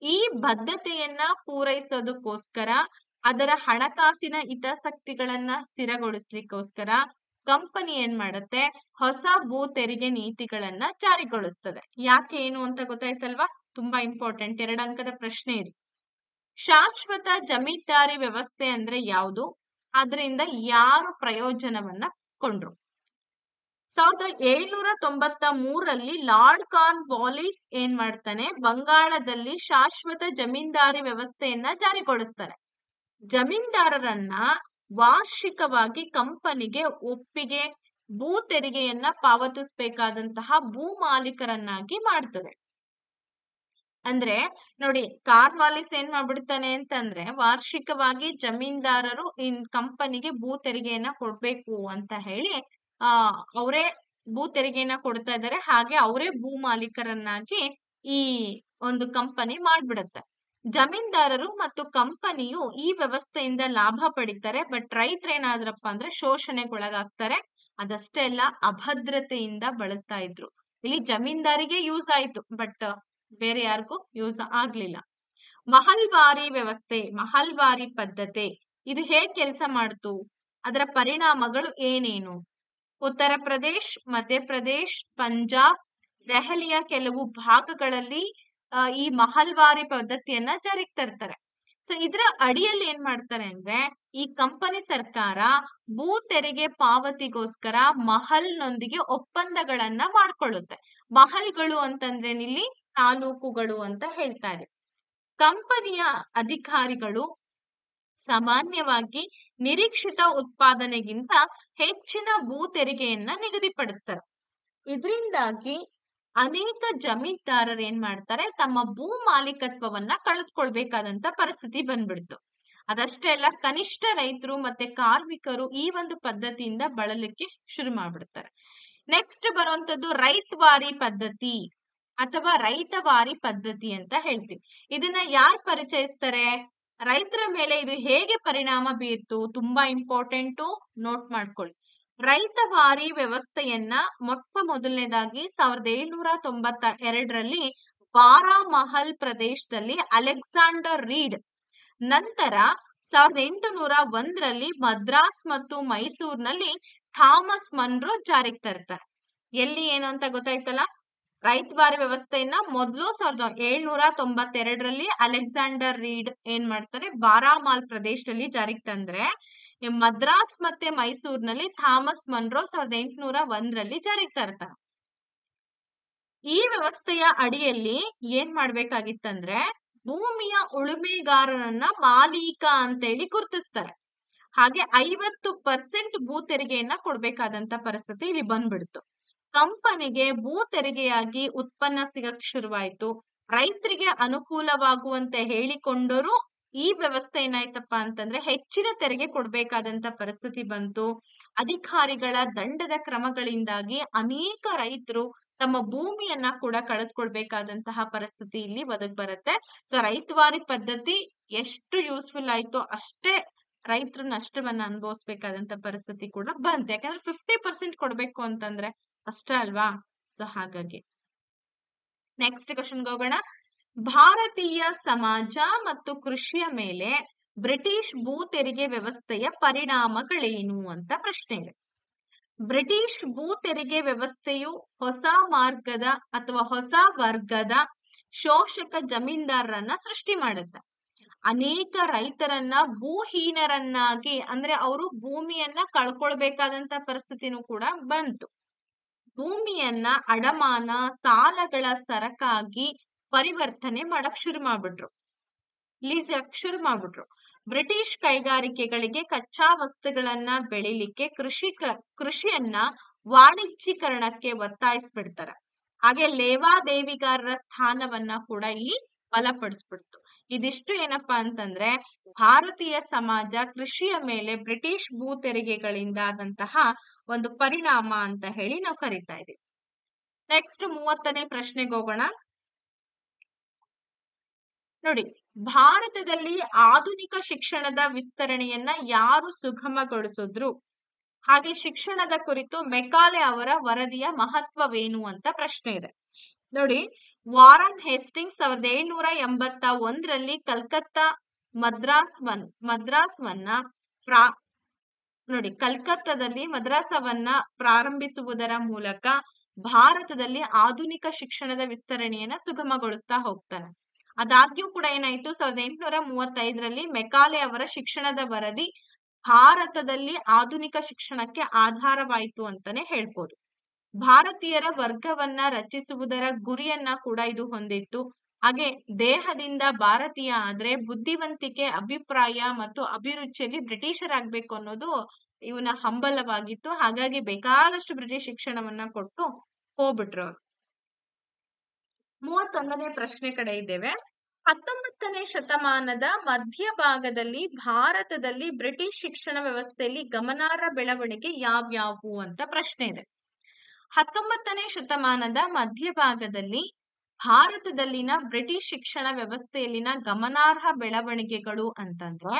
ಈ ಬದ್ಧತೆಯನ್ನ ಪೂರೈಸೋದಕ್ಕೋಸ್ಕರ, ಅದರ ಹಣಕಾಸಿನ ಹಿತಾಸಕ್ತಿಗಳನ್ನ ಸ್ಥಿರಗೊಳಿಸ್ಲಿಕ್ಕೋಸ್ಕರ ಕಂಪನಿ ಏನ್ ಮಾಡತ್ತೆ, ಹೊಸ ಭೂ ತೆರಿಗೆ ನೀತಿಗಳನ್ನ ಜಾರಿಗೊಳಿಸ್ತದೆ. ಯಾಕೆ ಏನು ಅಂತ ಗೊತ್ತಾಯ್ತಲ್ವಾ? ತುಂಬಾ ಇಂಪಾರ್ಟೆಂಟ್ 2 ಅಂಕದ ಪ್ರಶ್ನೆ ಇದು. ಶಾಶ್ವತ ಜಮೀನ್ದಾರಿ ವ್ಯವಸ್ಥೆ ಅಂದ್ರೆ ಯಾವುದು? ಅದರಿಂದ ಯಾರು ಪ್ರಯೋಜನವನ್ನ ಕೊಂಡ್ರು? 1793ರಲ್ಲಿ ಲಾರ್ಡ್ ಕಾರ್ನ್ ವಾಲಿಸ್ ಏನ್ ಮಾಡ್ತಾನೆ, ಬಂಗಾಳದಲ್ಲಿ ಶಾಶ್ವತ ಜಮೀನ್ದಾರಿ ವ್ಯವಸ್ಥೆಯನ್ನ ಜಾರಿಗೊಳಿಸ್ತಾರೆ. ಜಮೀನ್ದಾರರನ್ನ ವಾರ್ಷಿಕವಾಗಿ ಕಂಪನಿಗೆ ಒಪ್ಪಿಗೆ ಭೂ ತೆರಿಗೆಯನ್ನ ಪಾವತಿಸಬೇಕಾದಂತಹ ಭೂ ಮಾಲೀಕರನ್ನಾಗಿ ಮಾಡ್ತದೆ. ಅಂದ್ರೆ ನೋಡಿ, ಕಾರ್ನ್ವಾಲಿಸ್ ಏನ್ ಮಾಡ್ಬಿಡ್ತಾನೆ ಅಂತಂದ್ರೆ, ವಾರ್ಷಿಕವಾಗಿ ಜಮೀನ್ದಾರರು ಕಂಪನಿಗೆ ಭೂ ತೆರಿಗೆಯನ್ನ ಕೊಡ್ಬೇಕು ಅಂತ ಹೇಳಿ ಅವರೇ ಭೂ ತೆರಿಗೆಯನ್ನ ಕೊಡ್ತಾ ಇದ್ದಾರೆ. ಹಾಗೆ ಅವರೇ ಭೂ ಮಾಲೀಕರನ್ನಾಗಿ ಈ ಒಂದು ಕಂಪನಿ ಮಾಡ್ಬಿಡತ್ತೆ. ಜಮೀನ್ದಾರರು ಮತ್ತು ಕಂಪನಿಯು ಈ ವ್ಯವಸ್ಥೆಯಿಂದ ಲಾಭ ಪಡಿತಾರೆ. ಬಟ್ ರೈತರೇನಾದ್ರಪ್ಪ ಅಂದ್ರೆ ಶೋಷಣೆಗೊಳಗಾಗ್ತಾರೆ. ಅದಷ್ಟೇ ಅಲ್ಲ, ಅಭದ್ರತೆಯಿಂದ ಬಳಲ್ತಾ ಇದ್ರು. ಇಲ್ಲಿ ಜಮೀನ್ದಾರಿಗೆ ಯೂಸ್ ಆಯ್ತು, ಬಟ್ ಬೇರೆ ಯಾರಿಗೂ ಯೂಸ್ ಆಗ್ಲಿಲ್ಲ. ಮಹಲ್ವಾರಿ ವ್ಯವಸ್ಥೆ, ಮಹಲ್ವಾರಿ ಪದ್ಧತಿ, ಇದು ಹೇಗ್ ಕೆಲಸ ಮಾಡ್ತು? ಅದರ ಪರಿಣಾಮಗಳು ಏನೇನು? ಉತ್ತರ ಪ್ರದೇಶ್, ಮಧ್ಯಪ್ರದೇಶ್, ಪಂಜಾಬ್, ದೆಹಲಿಯ ಕೆಲವು ಭಾಗಗಳಲ್ಲಿ ಈ ಮಹಲ್ವಾರಿ ಪದ್ಧತಿಯನ್ನ ಜಾರಿಗೆ ತರ್ತಾರೆ. ಸೊ ಇದರ ಅಡಿಯಲ್ಲಿ ಏನ್ ಮಾಡ್ತಾರೆ ಅಂದ್ರೆ, ಈ ಕಂಪನಿ ಸರ್ಕಾರ ಭೂ ತೆರಿಗೆ ಪಾವತಿಗೋಸ್ಕರ ಮಹಲ್ನೊಂದಿಗೆ ಒಪ್ಪಂದಗಳನ್ನ ಮಾಡ್ಕೊಳ್ಳುತ್ತೆ. ಮಹಲ್ಗಳು ಅಂತಂದ್ರೆ ಇಲ್ಲಿ ತಾಲೂಕುಗಳು ಅಂತ ಹೇಳ್ತಾ ಇದೆ. ಕಂಪನಿಯ ಅಧಿಕಾರಿಗಳು ಸಾಮಾನ್ಯವಾಗಿ ನಿರೀಕ್ಷಿತ ಉತ್ಪಾದನೆಗಿಂತ ಹೆಚ್ಚಿನ ಭೂ ತೆರಿಗೆಯನ್ನ ನಿಗದಿಪಡಿಸ್ತಾರೆ. ಇದರಿಂದಾಗಿ ಅನೇಕ ಜಮೀನ್ದಾರರು ಏನ್ ಮಾಡ್ತಾರೆ, ತಮ್ಮ ಭೂ ಮಾಲೀಕತ್ವವನ್ನ ಕಳೆದುಕೊಳ್ಬೇಕಾದಂತ ಪರಿಸ್ಥಿತಿ ಬಂದ್ಬಿಡ್ತು. ಅದಷ್ಟೇ ಅಲ್ಲ, ಕನಿಷ್ಠ ರೈತರು ಮತ್ತೆ ಕಾರ್ಮಿಕರು ಈ ಒಂದು ಪದ್ಧತಿಯಿಂದ ಬಳಲಿಕ್ಕೆ ಶುರು ಮಾಡ್ಬಿಡ್ತಾರೆ. ನೆಕ್ಸ್ಟ್ ಬರುವಂತದ್ದು ರೈತವಾರಿ ಪದ್ಧತಿ ಅಥವಾ ರೈತವಾರಿ ಪದ್ಧತಿ ಅಂತ ಹೇಳ್ತೀವಿ. ಇದನ್ನ ಯಾರು ಪರಿಚಯಿಸ್ತಾರೆ? ರೈತರ ಮೇಲೆ ಇದು ಹೇಗೆ ಪರಿಣಾಮ ಬೀರ್ತು? ತುಂಬಾ ಇಂಪಾರ್ಟೆಂಟು, ನೋಟ್ ಮಾಡ್ಕೊಳ್ಳಿ. ರೈತವಾರಿ ವ್ಯವಸ್ಥೆಯನ್ನ ಮೊಟ್ಟ ಮೊದಲನೇದಾಗಿ 1792ರಲ್ಲಿ ಬಾರಾಮಹಲ್ ಪ್ರದೇಶದಲ್ಲಿ ಅಲೆಕ್ಸಾಂಡರ್ ರೀಡ್, ನಂತರ 1801ರಲ್ಲಿ ಮದ್ರಾಸ್ ಮತ್ತು ಮೈಸೂರಿನಲ್ಲಿ ಥಾಮಸ್ ಮನ್ರೋ ಜಾರಿಗೆ ತರ್ತಾರೆ. ಎಲ್ಲಿ ಏನು ಅಂತ ಗೊತ್ತಾಯ್ತಲ್ಲ? ರೈತವಾರಿ ವ್ಯವಸ್ಥೆಯನ್ನ ಮೊದಲು 1792ರಲ್ಲಿ ಅಲೆಕ್ಸಾಂಡರ್ ರೀಡ್ ಏನ್ ಮಾಡ್ತಾರೆ, ಬಾರಾಮಾಲ್ ಪ್ರದೇಶದಲ್ಲಿ ಜಾರಿಗೆ ತಂದ್ರೆ, ಮದ್ರಾಸ್ ಮತ್ತೆ ಮೈಸೂರಿನಲ್ಲಿ ಥಾಮಸ್ ಮನ್ರೋ 1801ರಲ್ಲಿ ಜಾರಿಗೆ ತರ್ತಾರೆ. ಈ ವ್ಯವಸ್ಥೆಯ ಅಡಿಯಲ್ಲಿ ಏನ್ ಮಾಡ್ಬೇಕಾಗಿತ್ತಂದ್ರೆ, ಭೂಮಿಯ ಉಳುಮೆಗಾರರನ್ನ ಮಾಲೀಕ ಅಂತೇಳಿ ಗುರುತಿಸ್ತಾರೆ. ಹಾಗೆ 50% ಭೂ ತೆರಿಗೆಯನ್ನ ಕೊಡ್ಬೇಕಾದಂತ ಪರಿಸ್ಥಿತಿ ಇಲ್ಲಿ ಬಂದ್ಬಿಡ್ತು. ಕಂಪನಿಗೆ ಭೂ ತೆರಿಗೆಯಾಗಿ ಉತ್ಪನ್ನ ಸಿಗಕ್ ಶುರುವಾಯ್ತು. ರೈತರಿಗೆ ಅನುಕೂಲವಾಗುವಂತೆ ಹೇಳಿಕೊಂಡರೂ ಈ ವ್ಯವಸ್ಥೆ ಏನಾಯ್ತಪ್ಪ ಅಂತಂದ್ರೆ ಹೆಚ್ಚಿನ ತೆರಿಗೆ ಕೊಡ್ಬೇಕಾದಂತ ಪರಿಸ್ಥಿತಿ ಬಂತು. ಅಧಿಕಾರಿಗಳ ದಂಡದ ಕ್ರಮಗಳಿಂದಾಗಿ ಅನೇಕ ರೈತರು ತಮ್ಮ ಭೂಮಿಯನ್ನ ಕೂಡ ಕಳೆದುಕೊಳ್ಬೇಕಾದಂತಹ ಪರಿಸ್ಥಿತಿ ಇಲ್ಲಿ ಒದಗ್ ಬರುತ್ತೆ. ಸೊ ರೈತವಾರಿ ಪದ್ಧತಿ ಎಷ್ಟು ಯೂಸ್ಫುಲ್ ಆಯ್ತು, ಅಷ್ಟೇ ರೈತರು ನಷ್ಟವನ್ನ ಅನುಭವಿಸ್ಬೇಕಾದಂತ ಪರಿಸ್ಥಿತಿ ಕೂಡ ಬಂತು. ಯಾಕಂದ್ರೆ 50% ಕೊಡ್ಬೇಕು ಅಂತಂದ್ರೆ ಅಷ್ಟ ಅಲ್ವಾ? ಸೊ ಹಾಗಾಗಿ ನೆಕ್ಸ್ಟ್ ಕ್ವಶನ್ಗೆ ಹೋಗೋಣ. ಭಾರತೀಯ ಸಮಾಜ ಮತ್ತು ಕೃಷಿಯ ಮೇಲೆ ಬ್ರಿಟಿಷ್ ಭೂ ತೆರಿಗೆ ವ್ಯವಸ್ಥೆಯ ಪರಿಣಾಮಗಳೇನು ಅಂತ ಪ್ರಶ್ನೆ ಇದೆ. ಬ್ರಿಟಿಷ್ ಭೂ ತೆರಿಗೆ ವ್ಯವಸ್ಥೆಯು ಹೊಸ ಮಾರ್ಗದ ಅಥವಾ ಹೊಸ ವರ್ಗದ ಶೋಷಕ ಜಮೀನ್ದಾರರನ್ನ ಸೃಷ್ಟಿ ಮಾಡುತ್ತೆ. ಅನೇಕ ರೈತರನ್ನ ಭೂಹೀನರನ್ನಾಗಿ, ಅಂದ್ರೆ ಅವರು ಭೂಮಿಯನ್ನ ಕಳ್ಕೊಳ್ಬೇಕಾದಂತ ಪರಿಸ್ಥಿತಿನೂ ಕೂಡ ಬಂತು. ಭೂಮಿಯನ್ನ ಅಡಮಾನ, ಸಾಲಗಳ ಸರಕಾಗಿ ಪರಿವರ್ತನೆ ಮಾಡಕ್ ಶುರು ಮಾಡ್ಬಿಟ್ರು, ಲೀಸಕ್ ಶುರು ಮಾಡ್ಬಿಟ್ರು. ಬ್ರಿಟಿಷ್ ಕೈಗಾರಿಕೆಗಳಿಗೆ ಕಚ್ಚಾ ವಸ್ತುಗಳನ್ನ ಬೆಳಿಲಿಕ್ಕೆ ಕೃಷಿಯನ್ನ ವಾಣಿಜ್ಯೀಕರಣಕ್ಕೆ ಒತ್ತಾಯಿಸ್ಬಿಡ್ತಾರೆ. ಹಾಗೆ ಲೇವಾದೇವಿಗಾರರ ಸ್ಥಾನವನ್ನ ಕೂಡ ಇಲ್ಲಿ ಬಲಪಡಿಸ್ಬಿಡ್ತು. ಇದಿಷ್ಟು ಏನಪ್ಪಾ ಅಂತಂದ್ರೆ ಭಾರತೀಯ ಸಮಾಜ ಕೃಷಿಯ ಮೇಲೆ ಬ್ರಿಟಿಷ್ ಭೂ ತೆರಿಗೆಗಳಿಂದ ಆದಂತಹ ಒಂದು ಪರಿಣಾಮ ಅಂತ ಹೇಳಿ ನಾವು ಕರಿತಾ ಇದೀವಿ. ನೆಕ್ಸ್ಟ್ 30ನೇ ಪ್ರಶ್ನೆಗೆ ಹೋಗೋಣ. ನೋಡಿ, ಭಾರತದಲ್ಲಿ ಆಧುನಿಕ ಶಿಕ್ಷಣದ ವಿಸ್ತರಣೆಯನ್ನ ಯಾರು ಸುಗಮಗೊಳಿಸಿದ್ರು? ಹಾಗೆ ಶಿಕ್ಷಣದ ಕುರಿತು ಮೆಕಾಲೆ ಅವರ ವರದಿಯ ಮಹತ್ವವೇನು ಅಂತ ಪ್ರಶ್ನೆ ಇದೆ. ನೋಡಿ, ವಾರನ್ ಹೇಸ್ಟಿಂಗ್ಸ್ 1781ರಲ್ಲಿ ಕಲ್ಕತ್ತಾ ಮದ್ರಾಸವನ್ನ ನೋಡಿ, ಕಲ್ಕತ್ತಾದಲ್ಲಿ ಮದ್ರಾಸವನ್ನ ಪ್ರಾರಂಭಿಸುವುದರ ಮೂಲಕ ಭಾರತದಲ್ಲಿ ಆಧುನಿಕ ಶಿಕ್ಷಣದ ವಿಸ್ತರಣೆಯನ್ನ ಸುಗಮಗೊಳಿಸ್ತಾ ಹೋಗ್ತಾನೆ. ಆದಾಗ್ಯೂ ಕೂಡ ಏನಾಯ್ತು, 1835ರಲ್ಲಿ ಮೆಕಾಲೆ ಅವರ ಶಿಕ್ಷಣದ ವರದಿ ಭಾರತದಲ್ಲಿ ಆಧುನಿಕ ಶಿಕ್ಷಣಕ್ಕೆ ಆಧಾರವಾಯಿತು ಅಂತಾನೆ ಹೇಳ್ಬೋದು. ಭಾರತೀಯರ ವರ್ಗವನ್ನ ರಚಿಸುವುದರ ಗುರಿಯನ್ನ ಕೂಡ ಇದು ಹೊಂದಿತ್ತು. ಹಾಗೆ ದೇಹದಿಂದ ಭಾರತೀಯ ಆದ್ರೆ ಬುದ್ಧಿವಂತಿಕೆ, ಅಭಿಪ್ರಾಯ ಮತ್ತು ಅಭಿರುಚಿಯಲ್ಲಿ ಬ್ರಿಟಿಷರಾಗ್ಬೇಕು ಅನ್ನೋದು ಇವನ ಹಂಬಲವಾಗಿತ್ತು. ಹಾಗಾಗಿ ಬೇಕಾದಷ್ಟು ಬ್ರಿಟಿಷ್ ಶಿಕ್ಷಣವನ್ನ ಕೊಟ್ಟು ಹೋಗ್ಬಿಟ್ರು. 31ನೇ ಪ್ರಶ್ನೆ ಕಡೆ ಇದ್ದೇವೆ. 19ನೇ ಶತಮಾನದ ಮಧ್ಯಭಾಗದಲ್ಲಿ ಭಾರತದಲ್ಲಿ ಬ್ರಿಟಿಷ್ ಶಿಕ್ಷಣ ವ್ಯವಸ್ಥೆಯಲ್ಲಿ ಗಮನಾರ್ಹ ಬೆಳವಣಿಗೆ ಯಾವ್ಯಾವು ಅಂತ ಪ್ರಶ್ನೆ ಇದೆ. 19ನೇ ಶತಮಾನದ ಮಧ್ಯಭಾಗದಲ್ಲಿ ಭಾರತದಲ್ಲಿನ ಬ್ರಿಟಿಷ್ ಶಿಕ್ಷಣ ವ್ಯವಸ್ಥೆಯಲ್ಲಿನ ಗಮನಾರ್ಹ ಬೆಳವಣಿಗೆಗಳು ಅಂತಂದ್ರೆ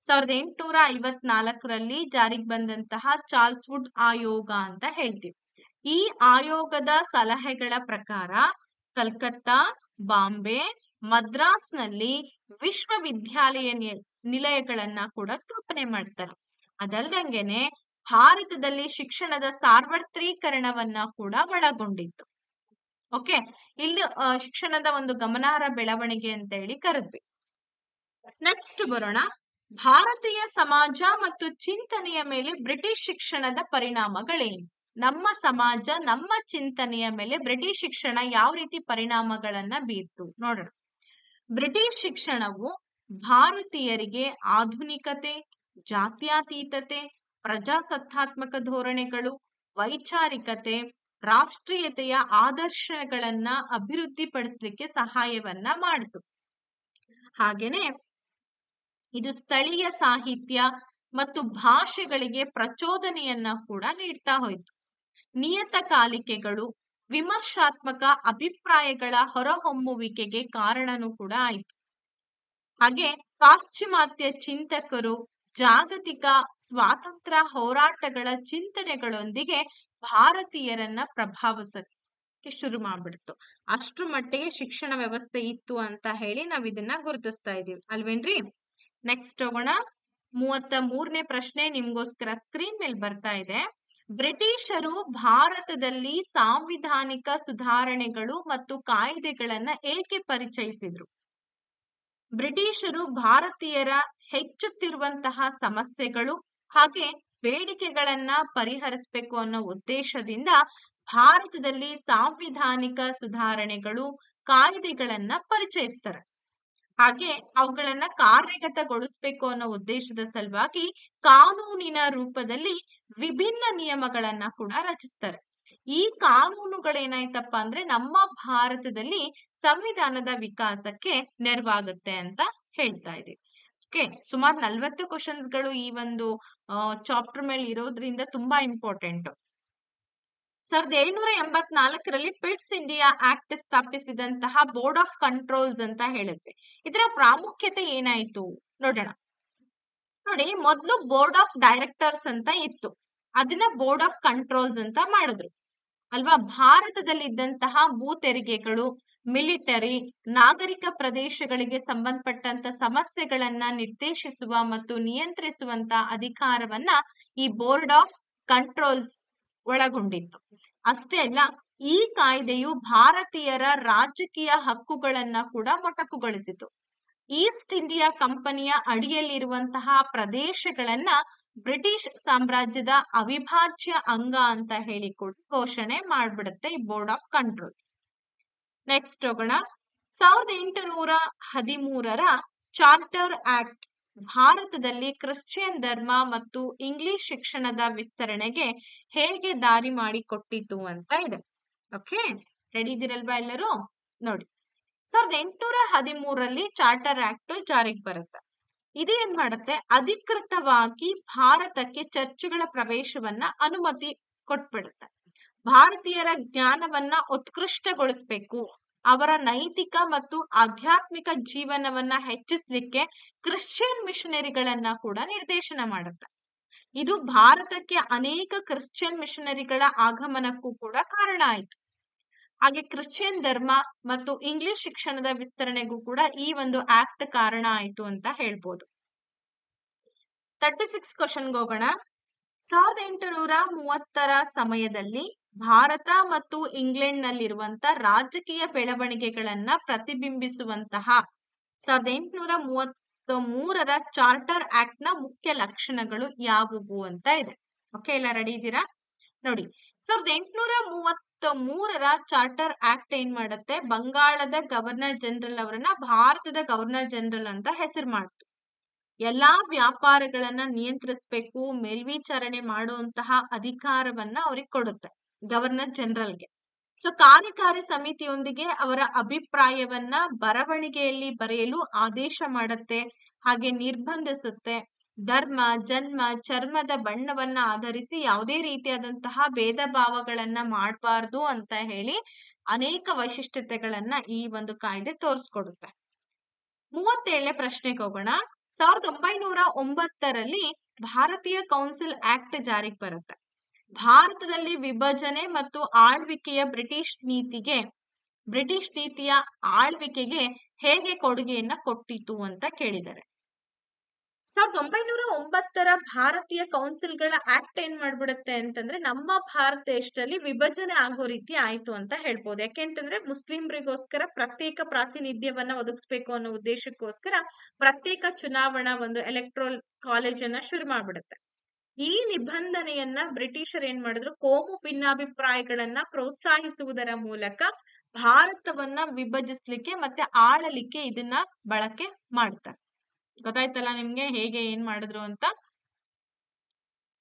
1854ರಲ್ಲಿ ಜಾರಿಗೆ ಬಂದಂತಹ ಚಾರ್ಲ್ಸ್ ವುಡ್ ಆಯೋಗ ಅಂತ ಹೇಳ್ತೀವಿ. ಈ ಆಯೋಗದ ಸಲಹೆಗಳ ಪ್ರಕಾರ ಕಲ್ಕತ್ತಾ, ಬಾಂಬೆ, ಮದ್ರಾಸ್ನಲ್ಲಿ ವಿಶ್ವವಿದ್ಯಾಲಯ ನಿಲಯಗಳನ್ನ ಕೂಡ ಸ್ಥಾಪನೆ ಮಾಡ್ತಾರೆ. ಅದಲ್ದಂಗೆನೆ ಭಾರತದಲ್ಲಿ ಶಿಕ್ಷಣದ ಸಾರ್ವತ್ರೀಕರಣವನ್ನ ಕೂಡ ಒಳಗೊಂಡಿತ್ತು. ಓಕೆ, ಇಲ್ಲಿ ಶಿಕ್ಷಣದ ಒಂದು ಗಮನಾರ್ಹ ಬೆಳವಣಿಗೆ ಅಂತ ಹೇಳಿ ಕರೆದ್ವಿ. ನೆಕ್ಸ್ಟ್ ಬರೋಣ, ಭಾರತೀಯ ಸಮಾಜ ಮತ್ತು ಚಿಂತನೆಯ ಮೇಲೆ ಬ್ರಿಟಿಷ್ ಶಿಕ್ಷಣದ ಪರಿಣಾಮಗಳೇನು? ನಮ್ಮ ಸಮಾಜ, ನಮ್ಮ ಚಿಂತನೆಯ ಮೇಲೆ ಬ್ರಿಟಿಷ್ ಶಿಕ್ಷಣ ಯಾವ ರೀತಿ ಪರಿಣಾಮಗಳನ್ನ ಬೀರ್ತು ನೋಡೋಣ. ಬ್ರಿಟಿಷ್ ಶಿಕ್ಷಣವು ಭಾರತೀಯರಿಗೆ ಆಧುನಿಕತೆ, ಜಾತ್ಯತೀತತೆ, ಪ್ರಜಾಸತ್ತಾತ್ಮಕ ಧೋರಣೆಗಳು, ವೈಚಾರಿಕತೆ, ರಾಷ್ಟ್ರೀಯತೆಯ ಆದರ್ಶಗಳನ್ನ ಅಭಿವೃದ್ಧಿಪಡಿಸಲಿಕ್ಕೆ ಸಹಾಯವನ್ನ ಮಾಡಿತು. ಹಾಗೇನೆ ಇದು ಸ್ಥಳೀಯ ಸಾಹಿತ್ಯ ಮತ್ತು ಭಾಷೆಗಳಿಗೆ ಪ್ರಚೋದನೆಯನ್ನ ಕೂಡ ನೀಡ್ತಾ ಹೋಯ್ತು. ನಿಯತಕಾಲಿಕೆಗಳು, ವಿಮರ್ಶಾತ್ಮಕ ಅಭಿಪ್ರಾಯಗಳ ಹೊರಹೊಮ್ಮುವಿಕೆಗೆ ಕಾರಣನೂ ಕೂಡ ಆಯಿತು. ಹಾಗೆ ಪಾಶ್ಚಿಮಾತ್ಯ ಚಿಂತಕರು ಜಾಗತಿಕ ಸ್ವಾತಂತ್ರ್ಯ ಹೋರಾಟಗಳ ಚಿಂತನೆಗಳೊಂದಿಗೆ ಭಾರತೀಯರನ್ನ ಪ್ರಭಾವಿಸಕ್ಕೆ ಶುರು ಮಾಡ್ಬಿಡ್ತು. ಅಷ್ಟ್ರ ಮಟ್ಟಿಗೆ ಶಿಕ್ಷಣ ವ್ಯವಸ್ಥೆ ಇತ್ತು ಅಂತ ಹೇಳಿ ನಾವ್ ಇದನ್ನ ಗುರುತಿಸ್ತಾ ಇದೀವಿ ಅಲ್ವೇನ್ರಿ. ನೆಕ್ಸ್ಟ್ ಹೋಗೋಣ. 33ನೇ ಪ್ರಶ್ನೆ ನಿಮ್ಗೋಸ್ಕರ ಸ್ಕ್ರೀನ್ ಮೇಲೆ ಬರ್ತಾ ಇದೆ. ಬ್ರಿಟಿಷರು ಭಾರತದಲ್ಲಿ ಸಾಂವಿಧಾನಿಕ ಸುಧಾರಣೆಗಳು ಮತ್ತು ಕಾಯ್ದೆಗಳನ್ನ ಏಕೆ ಪರಿಚಯಿಸಿದ್ರು? ಬ್ರಿಟಿಷರು ಭಾರತೀಯರ ಹೆಚ್ಚುತ್ತಿರುವಂತಹ ಸಮಸ್ಯೆಗಳು ಹಾಗೆ ಬೇಡಿಕೆಗಳನ್ನ ಪರಿಹರಿಸಬೇಕು ಅನ್ನೋ ಉದ್ದೇಶದಿಂದ ಭಾರತದಲ್ಲಿ ಸಾಂವಿಧಾನಿಕ ಸುಧಾರಣೆಗಳು, ಕಾಯ್ದೆಗಳನ್ನ ಪರಿಚಯಿಸ್ತಾರೆ. ಹಾಗೆ ಅವುಗಳನ್ನ ಕಾರ್ಯಗತಗೊಳಿಸ್ಬೇಕು ಅನ್ನೋ ಉದ್ದೇಶದ ಸಲುವಾಗಿ ಕಾನೂನಿನ ರೂಪದಲ್ಲಿ ವಿಭಿನ್ನ ನಿಯಮಗಳನ್ನ ಕೂಡ ರಚಿಸ್ತಾರೆ. ಈ ಕಾನೂನುಗಳೇನಾಯ್ತಪ್ಪ ಅಂದ್ರೆ ನಮ್ಮ ಭಾರತದಲ್ಲಿ ಸಂವಿಧಾನದ ವಿಕಾಸಕ್ಕೆ ನೆರವಾಗುತ್ತೆ ಅಂತ ಹೇಳ್ತಾ ಇದೀವಿ. ಓಕೆ, ಸುಮಾರು 40 ಕ್ವಶನ್ಸ್ಗಳು ಈ ಒಂದು ಚಾಪ್ಟರ್ ಮೇಲೆ ಇರೋದ್ರಿಂದ ತುಂಬಾ ಇಂಪಾರ್ಟೆಂಟ್. 1784ರಲ್ಲಿ ಪಿಟ್ಸ್ ಇಂಡಿಯಾ ಆಕ್ಟ್ ಸ್ಥಾಪಿಸಿದಂತಹ ಬೋರ್ಡ್ ಆಫ್ ಕಂಟ್ರೋಲ್ಸ್ ಅಂತ ಹೇಳಿದ್ವಿ. ಇದರ ಪ್ರಾಮುಖ್ಯತೆ ಏನಾಯ್ತು ನೋಡೋಣ. ನೋಡಿ, ಮೊದಲು ಬೋರ್ಡ್ ಆಫ್ ಡೈರೆಕ್ಟರ್ಸ್ ಅಂತ ಇತ್ತು, ಅದನ್ನ ಬೋರ್ಡ್ ಆಫ್ ಕಂಟ್ರೋಲ್ಸ್ ಅಂತ ಮಾಡಿದ್ರು ಅಲ್ವಾ. ಭಾರತದಲ್ಲಿ ಇದ್ದಂತಹ ಭೂ ತೆರಿಗೆಗಳು, ಮಿಲಿಟರಿ, ನಾಗರಿಕ ಪ್ರದೇಶಗಳಿಗೆ ಸಂಬಂಧಪಟ್ಟಂತ ಸಮಸ್ಯೆಗಳನ್ನ ನಿರ್ದೇಶಿಸುವ ಮತ್ತು ನಿಯಂತ್ರಿಸುವಂತ ಅಧಿಕಾರವನ್ನ ಈ ಬೋರ್ಡ್ ಆಫ್ ಕಂಟ್ರೋಲ್ಸ್ ಒಳಗೊಂಡಿತ್ತು. ಅಷ್ಟೇ ಅಲ್ಲ, ಈ ಕಾಯ್ದೆಯು ಭಾರತೀಯರ ರಾಜಕೀಯ ಹಕ್ಕುಗಳನ್ನ ಕೂಡ ಮೊಟಕುಗೊಳಿಸಿತು. ಈಸ್ಟ್ ಇಂಡಿಯಾ ಕಂಪನಿಯ ಅಡಿಯಲ್ಲಿರುವಂತಹ ಪ್ರದೇಶಗಳನ್ನ ಬ್ರಿಟಿಷ್ ಸಾಮ್ರಾಜ್ಯದ ಅವಿಭಾಜ್ಯ ಅಂಗ ಅಂತ ಹೇಳಿ ಕೂಡ ಘೋಷಣೆ ಮಾಡ್ಬಿಡುತ್ತೆ ಈ ಬೋರ್ಡ್ ಆಫ್ ಕಂಟ್ರೋಲ್ಸ್. ನೆಕ್ಸ್ಟ್ ಹೋಗೋಣ. 1813ರ ಚಾರ್ಟರ್ ಆಕ್ಟ್ ಭಾರತದಲ್ಲಿ ಕ್ರಿಶ್ಚಿಯನ್ ಧರ್ಮ ಮತ್ತು ಇಂಗ್ಲಿಷ್ ಶಿಕ್ಷಣದ ವಿಸ್ತರಣೆಗೆ ಹೇಗೆ ದಾರಿ ಮಾಡಿಕೊಟ್ಟಿತು ಅಂತ ಇದೆ. ಓಕೆ, ರೆಡಿ ಇದ್ದೀರಲ್ವಾ ಎಲ್ಲರೂ? ನೋಡಿ, 1813ರಲ್ಲಿ ಚಾರ್ಟರ್ ಆಕ್ಟ್ ಜಾರಿಗೆ ಬರುತ್ತೆ. ಇದೇನ್ ಮಾಡುತ್ತೆ, ಅಧಿಕೃತವಾಗಿ ಭಾರತಕ್ಕೆ ಚರ್ಚುಗಳ ಪ್ರವೇಶವನ್ನ ಅನುಮತಿ ಕೊಟ್ಬಿಡುತ್ತೆ. ಭಾರತೀಯರ ಜ್ಞಾನವನ್ನ ಉತ್ಕೃಷ್ಟಗೊಳಿಸ್ಬೇಕು, ಅವರ ನೈತಿಕ ಮತ್ತು ಆಧ್ಯಾತ್ಮಿಕ ಜೀವನವನ್ನ ಹೆಚ್ಚಿಸ್ಲಿಕ್ಕೆ ಕ್ರಿಶ್ಚಿಯನ್ ಮಿಷನರಿಗಳನ್ನ ಕೂಡ ನಿರ್ದೇಶನ ಮಾಡುತ್ತೆ. ಇದು ಭಾರತಕ್ಕೆ ಅನೇಕ ಕ್ರಿಶ್ಚಿಯನ್ ಮಿಷನರಿಗಳ ಆಗಮನಕ್ಕೂ ಕೂಡ ಕಾರಣ ಆಯಿತು. ಹಾಗೆ ಕ್ರಿಶ್ಚಿಯನ್ ಧರ್ಮ ಮತ್ತು ಇಂಗ್ಲಿಷ್ ಶಿಕ್ಷಣದ ವಿಸ್ತರಣೆಗೂ ಕೂಡ ಈ ಒಂದು ಆಕ್ಟ್ ಕಾರಣ ಆಯಿತು ಅಂತ ಹೇಳ್ಬೋದು. 36 ಕ್ವಶನ್ಗೆ ಹೋಗೋಣ. 1830ರ ಸಮಯದಲ್ಲಿ ಭಾರತ ಮತ್ತು ಇಂಗ್ಲೆಂಡ್ ನಲ್ಲಿರುವಂತ ರಾಜಕೀಯ ಬೆಳವಣಿಗೆಗಳನ್ನ ಪ್ರತಿಬಿಂಬಿಸುವಂತಹ 1833ರ ಚಾರ್ಟರ್ ಆಕ್ಟ್ ನ ಮುಖ್ಯ ಲಕ್ಷಣಗಳು ಯಾವುವು ಅಂತ ಇದೆ. ಓಕೆ, ಎಲ್ಲ ರೆಡಿ ಇದ್ದೀರಾ? ನೋಡಿ, 1833ರ ಚಾರ್ಟರ್ ಆಕ್ಟ್ ಏನ್ ಮಾಡುತ್ತೆ, ಬಂಗಾಳದ ಗವರ್ನರ್ ಜನರಲ್ ಅವರನ್ನ ಭಾರತದ ಗವರ್ನರ್ ಜನರಲ್ ಅಂತ ಹೆಸರು ಮಾಡ್ತು. ಎಲ್ಲಾ ವ್ಯಾಪಾರಗಳನ್ನ ನಿಯಂತ್ರಿಸಬೇಕು, ಮೇಲ್ವಿಚಾರಣೆ ಮಾಡುವಂತಹ ಅಧಿಕಾರವನ್ನ ಅವ್ರಿಗೆ ಕೊಡುತ್ತೆ ಗವರ್ನರ್ ಜನರಲ್ಗೆ. ಸೊ ಕಾರ್ಯಕಾರಿ ಸಮಿತಿಯೊಂದಿಗೆ ಅವರ ಅಭಿಪ್ರಾಯವನ್ನ ಬರವಣಿಗೆಯಲ್ಲಿ ಬರೆಯಲು ಆದೇಶ ಮಾಡುತ್ತೆ, ಹಾಗೆ ನಿರ್ಬಂಧಿಸುತ್ತೆ. ಧರ್ಮ, ಜನ್ಮ, ಚರ್ಮದ ಬಣ್ಣವನ್ನ ಆಧರಿಸಿ ಯಾವುದೇ ರೀತಿಯಾದಂತಹ ಭೇದ ಭಾವಗಳನ್ನ ಮಾಡಬಾರ್ದು ಅಂತ ಹೇಳಿ ಅನೇಕ ವೈಶಿಷ್ಟ್ಯತೆಗಳನ್ನ ಈ ಒಂದು ಕಾಯ್ದೆ ತೋರಿಸ್ಕೊಡುತ್ತೆ. 37ನೇ ಪ್ರಶ್ನೆಗೆ ಹೋಗೋಣ. 1909ರಲ್ಲಿ ಭಾರತೀಯ ಕೌನ್ಸಿಲ್ ಆಕ್ಟ್ ಜಾರಿಗೆ ಬರುತ್ತೆ. ಭಾರತದಲ್ಲಿ ವಿಭಜನೆ ಮತ್ತು ಆಳ್ವಿಕೆಯ ಬ್ರಿಟಿಷ್ ನೀತಿಯ ಆಳ್ವಿಕೆಗೆ ಹೇಗೆ ಕೊಡುಗೆಯನ್ನ ಕೊಟ್ಟಿತು ಅಂತ ಕೇಳಿದ್ದಾರೆ. 1909ರ ಭಾರತೀಯ ಕೌನ್ಸಿಲ್ಗಳ ಆಕ್ಟ್ ಏನ್ ಮಾಡ್ಬಿಡುತ್ತೆ ಅಂತಂದ್ರೆ ನಮ್ಮ ಭಾರತ ದೇಶದಲ್ಲಿ ವಿಭಜನೆ ಆಗೋ ರೀತಿ ಆಯ್ತು ಅಂತ ಹೇಳ್ಬೋದು. ಯಾಕೆಂತಂದ್ರೆ ಮುಸ್ಲಿಂರಿಗೋಸ್ಕರ ಪ್ರತ್ಯೇಕ ಪ್ರಾತಿನಿಧ್ಯವನ್ನ ಒದಗಿಸ್ಬೇಕು ಅನ್ನೋ ಉದ್ದೇಶಕ್ಕೋಸ್ಕರ ಪ್ರತ್ಯೇಕ ಚುನಾವಣಾ ಒಂದು ಎಲೆಕ್ಟ್ರಲ್ ಕಾಲೇಜ್ ಅನ್ನ ಶುರು ಮಾಡ್ಬಿಡುತ್ತೆ. ಈ ನಿಬಂಧನೆಯನ್ನ ಬ್ರಿಟಿಷರ್ ಏನ್ ಮಾಡಿದ್ರು, ಕೋಮು ಭಿನ್ನಾಭಿಪ್ರಾಯಗಳನ್ನ ಪ್ರೋತ್ಸಾಹಿಸುವುದರ ಮೂಲಕ ಭಾರತವನ್ನ ವಿಭಜಿಸ್ಲಿಕ್ಕೆ ಮತ್ತೆ ಆಳಲಿಕ್ಕೆ ಇದನ್ನ ಬಳಕೆ ಮಾಡ್ತಾರೆ. ಗೊತ್ತಾಯ್ತಲ್ಲ ನಿಮ್ಗೆ ಹೇಗೆ ಏನ್ ಮಾಡಿದ್ರು ಅಂತ.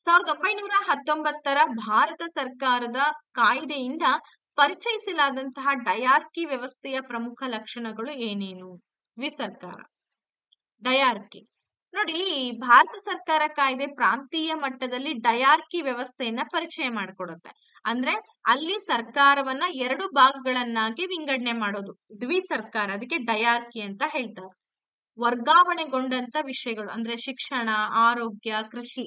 1919ರ ಭಾರತ ಸರ್ಕಾರದ ಕಾಯ್ದೆಯಿಂದ ಪರಿಚಯಿಸಲಾದಂತಹ ಡಯಾರ್ಕಿ ವ್ಯವಸ್ಥೆಯ ಪ್ರಮುಖ ಲಕ್ಷಣಗಳು ಏನೇನು? ಸರ್ಕಾರ ಡಯಾರ್ಕಿ ನೋಡಿ, ಭಾರತ ಸರ್ಕಾರ ಕಾಯ್ದೆ ಪ್ರಾಂತೀಯ ಮಟ್ಟದಲ್ಲಿ ಡಯಾರ್ಕಿ ವ್ಯವಸ್ಥೆಯನ್ನ ಪರಿಚಯ ಮಾಡಿಕೊಡುತ್ತೆ. ಅಂದ್ರೆ ಅಲ್ಲಿ ಸರ್ಕಾರವನ್ನ 2 ಭಾಗಗಳನ್ನಾಗಿ ವಿಂಗಡಣೆ ಮಾಡೋದು ಸರ್ಕಾರ, ಅದಕ್ಕೆ ಡಯಾರ್ಕಿ ಅಂತ ಹೇಳ್ತಾರೆ. ವರ್ಗಾವಣೆಗೊಂಡಂತ ವಿಷಯಗಳು ಅಂದ್ರೆ ಶಿಕ್ಷಣ, ಆರೋಗ್ಯ, ಕೃಷಿ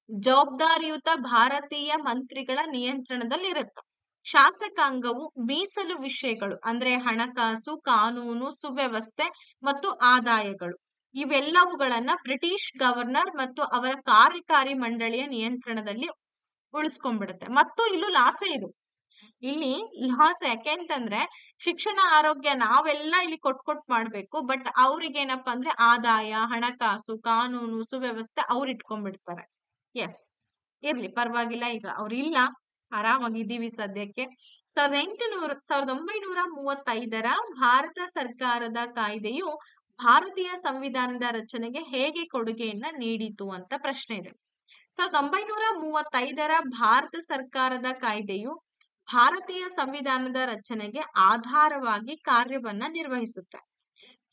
ಜವಾಬ್ದಾರಿಯುತ ಭಾರತೀಯ ಮಂತ್ರಿಗಳ ನಿಯಂತ್ರಣದಲ್ಲಿ ಇರುತ್ತೆ. ಶಾಸಕಾಂಗವು ಮೀಸಲು ವಿಷಯಗಳು ಅಂದ್ರೆ ಹಣಕಾಸು, ಕಾನೂನು ಸುವ್ಯವಸ್ಥೆ ಮತ್ತು ಆದಾಯಗಳು ಇವೆಲ್ಲವುಗಳನ್ನ ಬ್ರಿಟಿಷ್ ಗವರ್ನರ್ ಮತ್ತು ಅವರ ಕಾರ್ಯಕಾರಿ ಮಂಡಳಿಯ ನಿಯಂತ್ರಣದಲ್ಲಿ ಉಳಿಸ್ಕೊಂಡ್ಬಿಡುತ್ತೆ. ಮತ್ತು ಇಲ್ಲೂ ಲಾಸೆ ಇದು, ಇಲ್ಲಿ ಲಾಸ್ ಯಾಕೆಂತಂದ್ರೆ ಶಿಕ್ಷಣ, ಆರೋಗ್ಯ ನಾವೆಲ್ಲ ಇಲ್ಲಿ ಕೊಟ್ ಮಾಡ್ಬೇಕು. ಬಟ್ ಅವ್ರಿಗೆ ಏನಪ್ಪಾ ಅಂದ್ರೆ ಆದಾಯ, ಹಣಕಾಸು, ಕಾನೂನು ಸುವ್ಯವಸ್ಥೆ ಅವ್ರು ಇಟ್ಕೊಂಡ್ಬಿಡ್ತಾರೆ. ಎಸ್, ಇರ್ಲಿ ಪರವಾಗಿಲ್ಲ, ಈಗ ಅವ್ರಿಲ್ಲ, ಆರಾಮಾಗಿದ್ದೀವಿ ಸದ್ಯಕ್ಕೆ. 1935ರ ಭಾರತ ಸರ್ಕಾರದ ಕಾಯ್ದೆಯು ಭಾರತೀಯ ಸಂವಿಧಾನದ ರಚನೆಗೆ ಹೇಗೆ ಕೊಡುಗೆಯನ್ನ ನೀಡಿತು ಅಂತ ಪ್ರಶ್ನೆ ಇದೆ. 1935ರ ಭಾರತ ಸರ್ಕಾರದ ಕಾಯ್ದೆಯು ಭಾರತೀಯ ಸಂವಿಧಾನದ ರಚನೆಗೆ ಆಧಾರವಾಗಿ ಕಾರ್ಯವನ್ನ ನಿರ್ವಹಿಸುತ್ತೆ.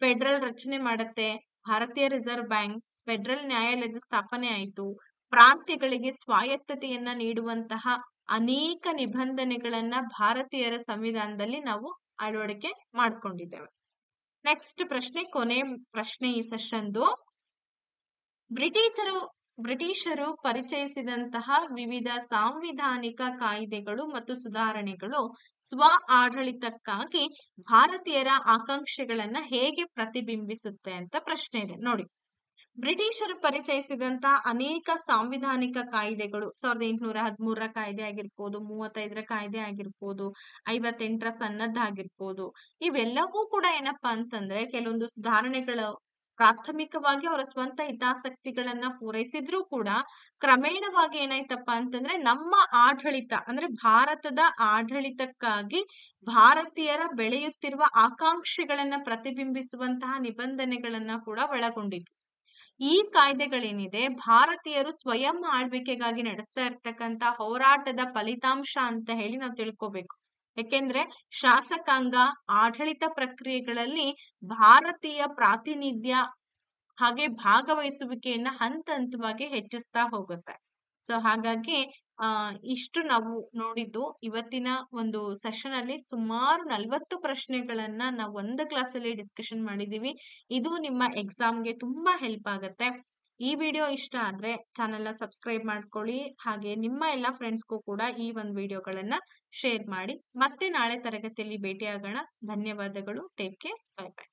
ಫೆಡರಲ್ ರಚನೆ ಮಾಡುತ್ತೆ, ಭಾರತೀಯ ರಿಸರ್ವ್ ಬ್ಯಾಂಕ್, ಫೆಡರಲ್ ನ್ಯಾಯಾಲಯದ ಸ್ಥಾಪನೆ ಆಯಿತು, ಪ್ರಾಂತ್ಯಗಳಿಗೆ ಸ್ವಾಯತ್ತತೆಯನ್ನ ನೀಡುವಂತಹ ಅನೇಕ ನಿಬಂಧನೆಗಳನ್ನ ಭಾರತೀಯರ ಸಂವಿಧಾನದಲ್ಲಿ ನಾವು ಅಳವಡಿಕೆ ಮಾಡ್ಕೊಂಡಿದ್ದೇವೆ. ನೆಕ್ಸ್ಟ್ ಪ್ರಶ್ನೆ, ಕೊನೆ ಪ್ರಶ್ನೆ ಈ ಸೆಷನ್ದು. ಬ್ರಿಟಿಷರು ಪರಿಚಯಿಸಿದಂತಹ ವಿವಿಧ ಸಾಂವಿಧಾನಿಕ ಕಾಯ್ದೆಗಳು ಮತ್ತು ಸುಧಾರಣೆಗಳು ಸ್ವ ಆಡಳಿತಕ್ಕಾಗಿ ಭಾರತೀಯರ ಆಕಾಂಕ್ಷೆಗಳನ್ನ ಹೇಗೆ ಪ್ರತಿಬಿಂಬಿಸುತ್ತೆ ಅಂತ ಪ್ರಶ್ನೆ ಇದೆ. ನೋಡಿ, ಬ್ರಿಟಿಷರು ಪರಿಚಯಿಸಿದಂತಹ ಅನೇಕ ಸಾಂವಿಧಾನಿಕ ಕಾಯ್ದೆಗಳು 1813ರ ಕಾಯ್ದೆ ಆಗಿರ್ಬೋದು, 35ರ ಕಾಯ್ದೆ ಆಗಿರ್ಬೋದು, 58ರ ಸನ್ನದ್ಧ ಆಗಿರ್ಬೋದು, ಇವೆಲ್ಲವೂ ಕೂಡ ಏನಪ್ಪಾ ಅಂತಂದ್ರೆ ಕೆಲವೊಂದು ಸುಧಾರಣೆಗಳು ಪ್ರಾಥಮಿಕವಾಗಿ ಅವರ ಸ್ವಂತ ಹಿತಾಸಕ್ತಿಗಳನ್ನ ಪೂರೈಸಿದ್ರು ಕೂಡ ಕ್ರಮೇಣವಾಗಿ ಏನಾಯ್ತಪ್ಪ ಅಂತಂದ್ರೆ ನಮ್ಮ ಆಡಳಿತ ಅಂದ್ರೆ ಭಾರತದ ಆಡಳಿತಕ್ಕಾಗಿ ಭಾರತೀಯರ ಬೆಳೆಯುತ್ತಿರುವ ಆಕಾಂಕ್ಷೆಗಳನ್ನ ಪ್ರತಿಬಿಂಬಿಸುವಂತಹ ನಿಬಂಧನೆಗಳನ್ನ ಕೂಡ ಒಳಗೊಂಡಿತ್ತು. ಈ ಕಾಯ್ದೆಗಳೇನಿದೆ ಭಾರತೀಯರು ಸ್ವಯಂ ಆಳ್ವಿಕೆಗಾಗಿ ನಡೆಸ್ತಾ ಇರ್ತಕ್ಕಂತ ಹೋರಾಟದ ಫಲಿತಾಂಶ ಅಂತ ಹೇಳಿ ನಾವು ತಿಳ್ಕೊಬೇಕು. ಯಾಕೆಂದ್ರೆ ಶಾಸಕಾಂಗ ಆಡಳಿತ ಪ್ರಕ್ರಿಯೆಗಳಲ್ಲಿ ಭಾರತೀಯ ಪ್ರಾತಿನಿಧ್ಯ ಹಾಗೆ ಭಾಗವಹಿಸುವಿಕೆಯನ್ನ ಹಂತ ಹಂತವಾಗಿ ಹೆಚ್ಚಿಸ್ತಾ ಹೋಗುತ್ತೆ. ಸೊ ಹಾಗಾಗಿ ಇಷ್ಟು ನಾವು ನೋಡಿದ್ದು ಇವತ್ತಿನ ಒಂದು ಸೆಷನ್ ಅಲ್ಲಿ ಸುಮಾರು 40 ಪ್ರಶ್ನೆಗಳನ್ನ ನಾವು ಒಂದು ಕ್ಲಾಸಲ್ಲಿ ಡಿಸ್ಕಷನ್ ಮಾಡಿದೀವಿ. ಇದು ನಿಮ್ಮ ಎಕ್ಸಾಮ್ಗೆ ತುಂಬಾ ಹೆಲ್ಪ್ ಆಗತ್ತೆ. ಈ ವಿಡಿಯೋ ಇಷ್ಟ ಆದ್ರೆ ಚಾನೆಲ್ನ ಸಬ್ಸ್ಕ್ರೈಬ್ ಮಾಡ್ಕೊಳ್ಳಿ. ಹಾಗೆ ನಿಮ್ಮ ಎಲ್ಲ ಫ್ರೆಂಡ್ಸ್ಗೂ ಕೂಡ ಈ ಒಂದು ವಿಡಿಯೋಗಳನ್ನ ಶೇರ್ ಮಾಡಿ. ಮತ್ತೆ ನಾಳೆ ತರಗತಿಯಲ್ಲಿ ಭೇಟಿಯಾಗೋಣ. ಧನ್ಯವಾದಗಳು. Take care. Bye bye.